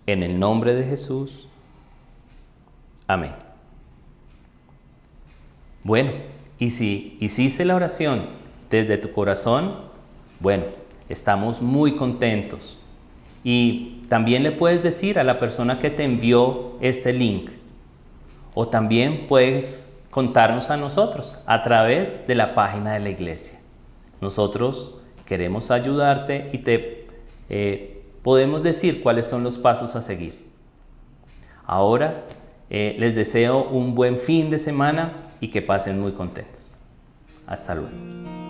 En el nombre de Jesús. Amén. Bueno, y si hiciste la oración desde tu corazón, bueno, estamos muy contentos. Y también le puedes decir a la persona que te envió este link, o también puedes contarnos a nosotros a través de la página de la iglesia. Nosotros queremos ayudarte y te podemos decir cuáles son los pasos a seguir. Ahora les deseo un buen fin de semana y que pasen muy contentos. Hasta luego.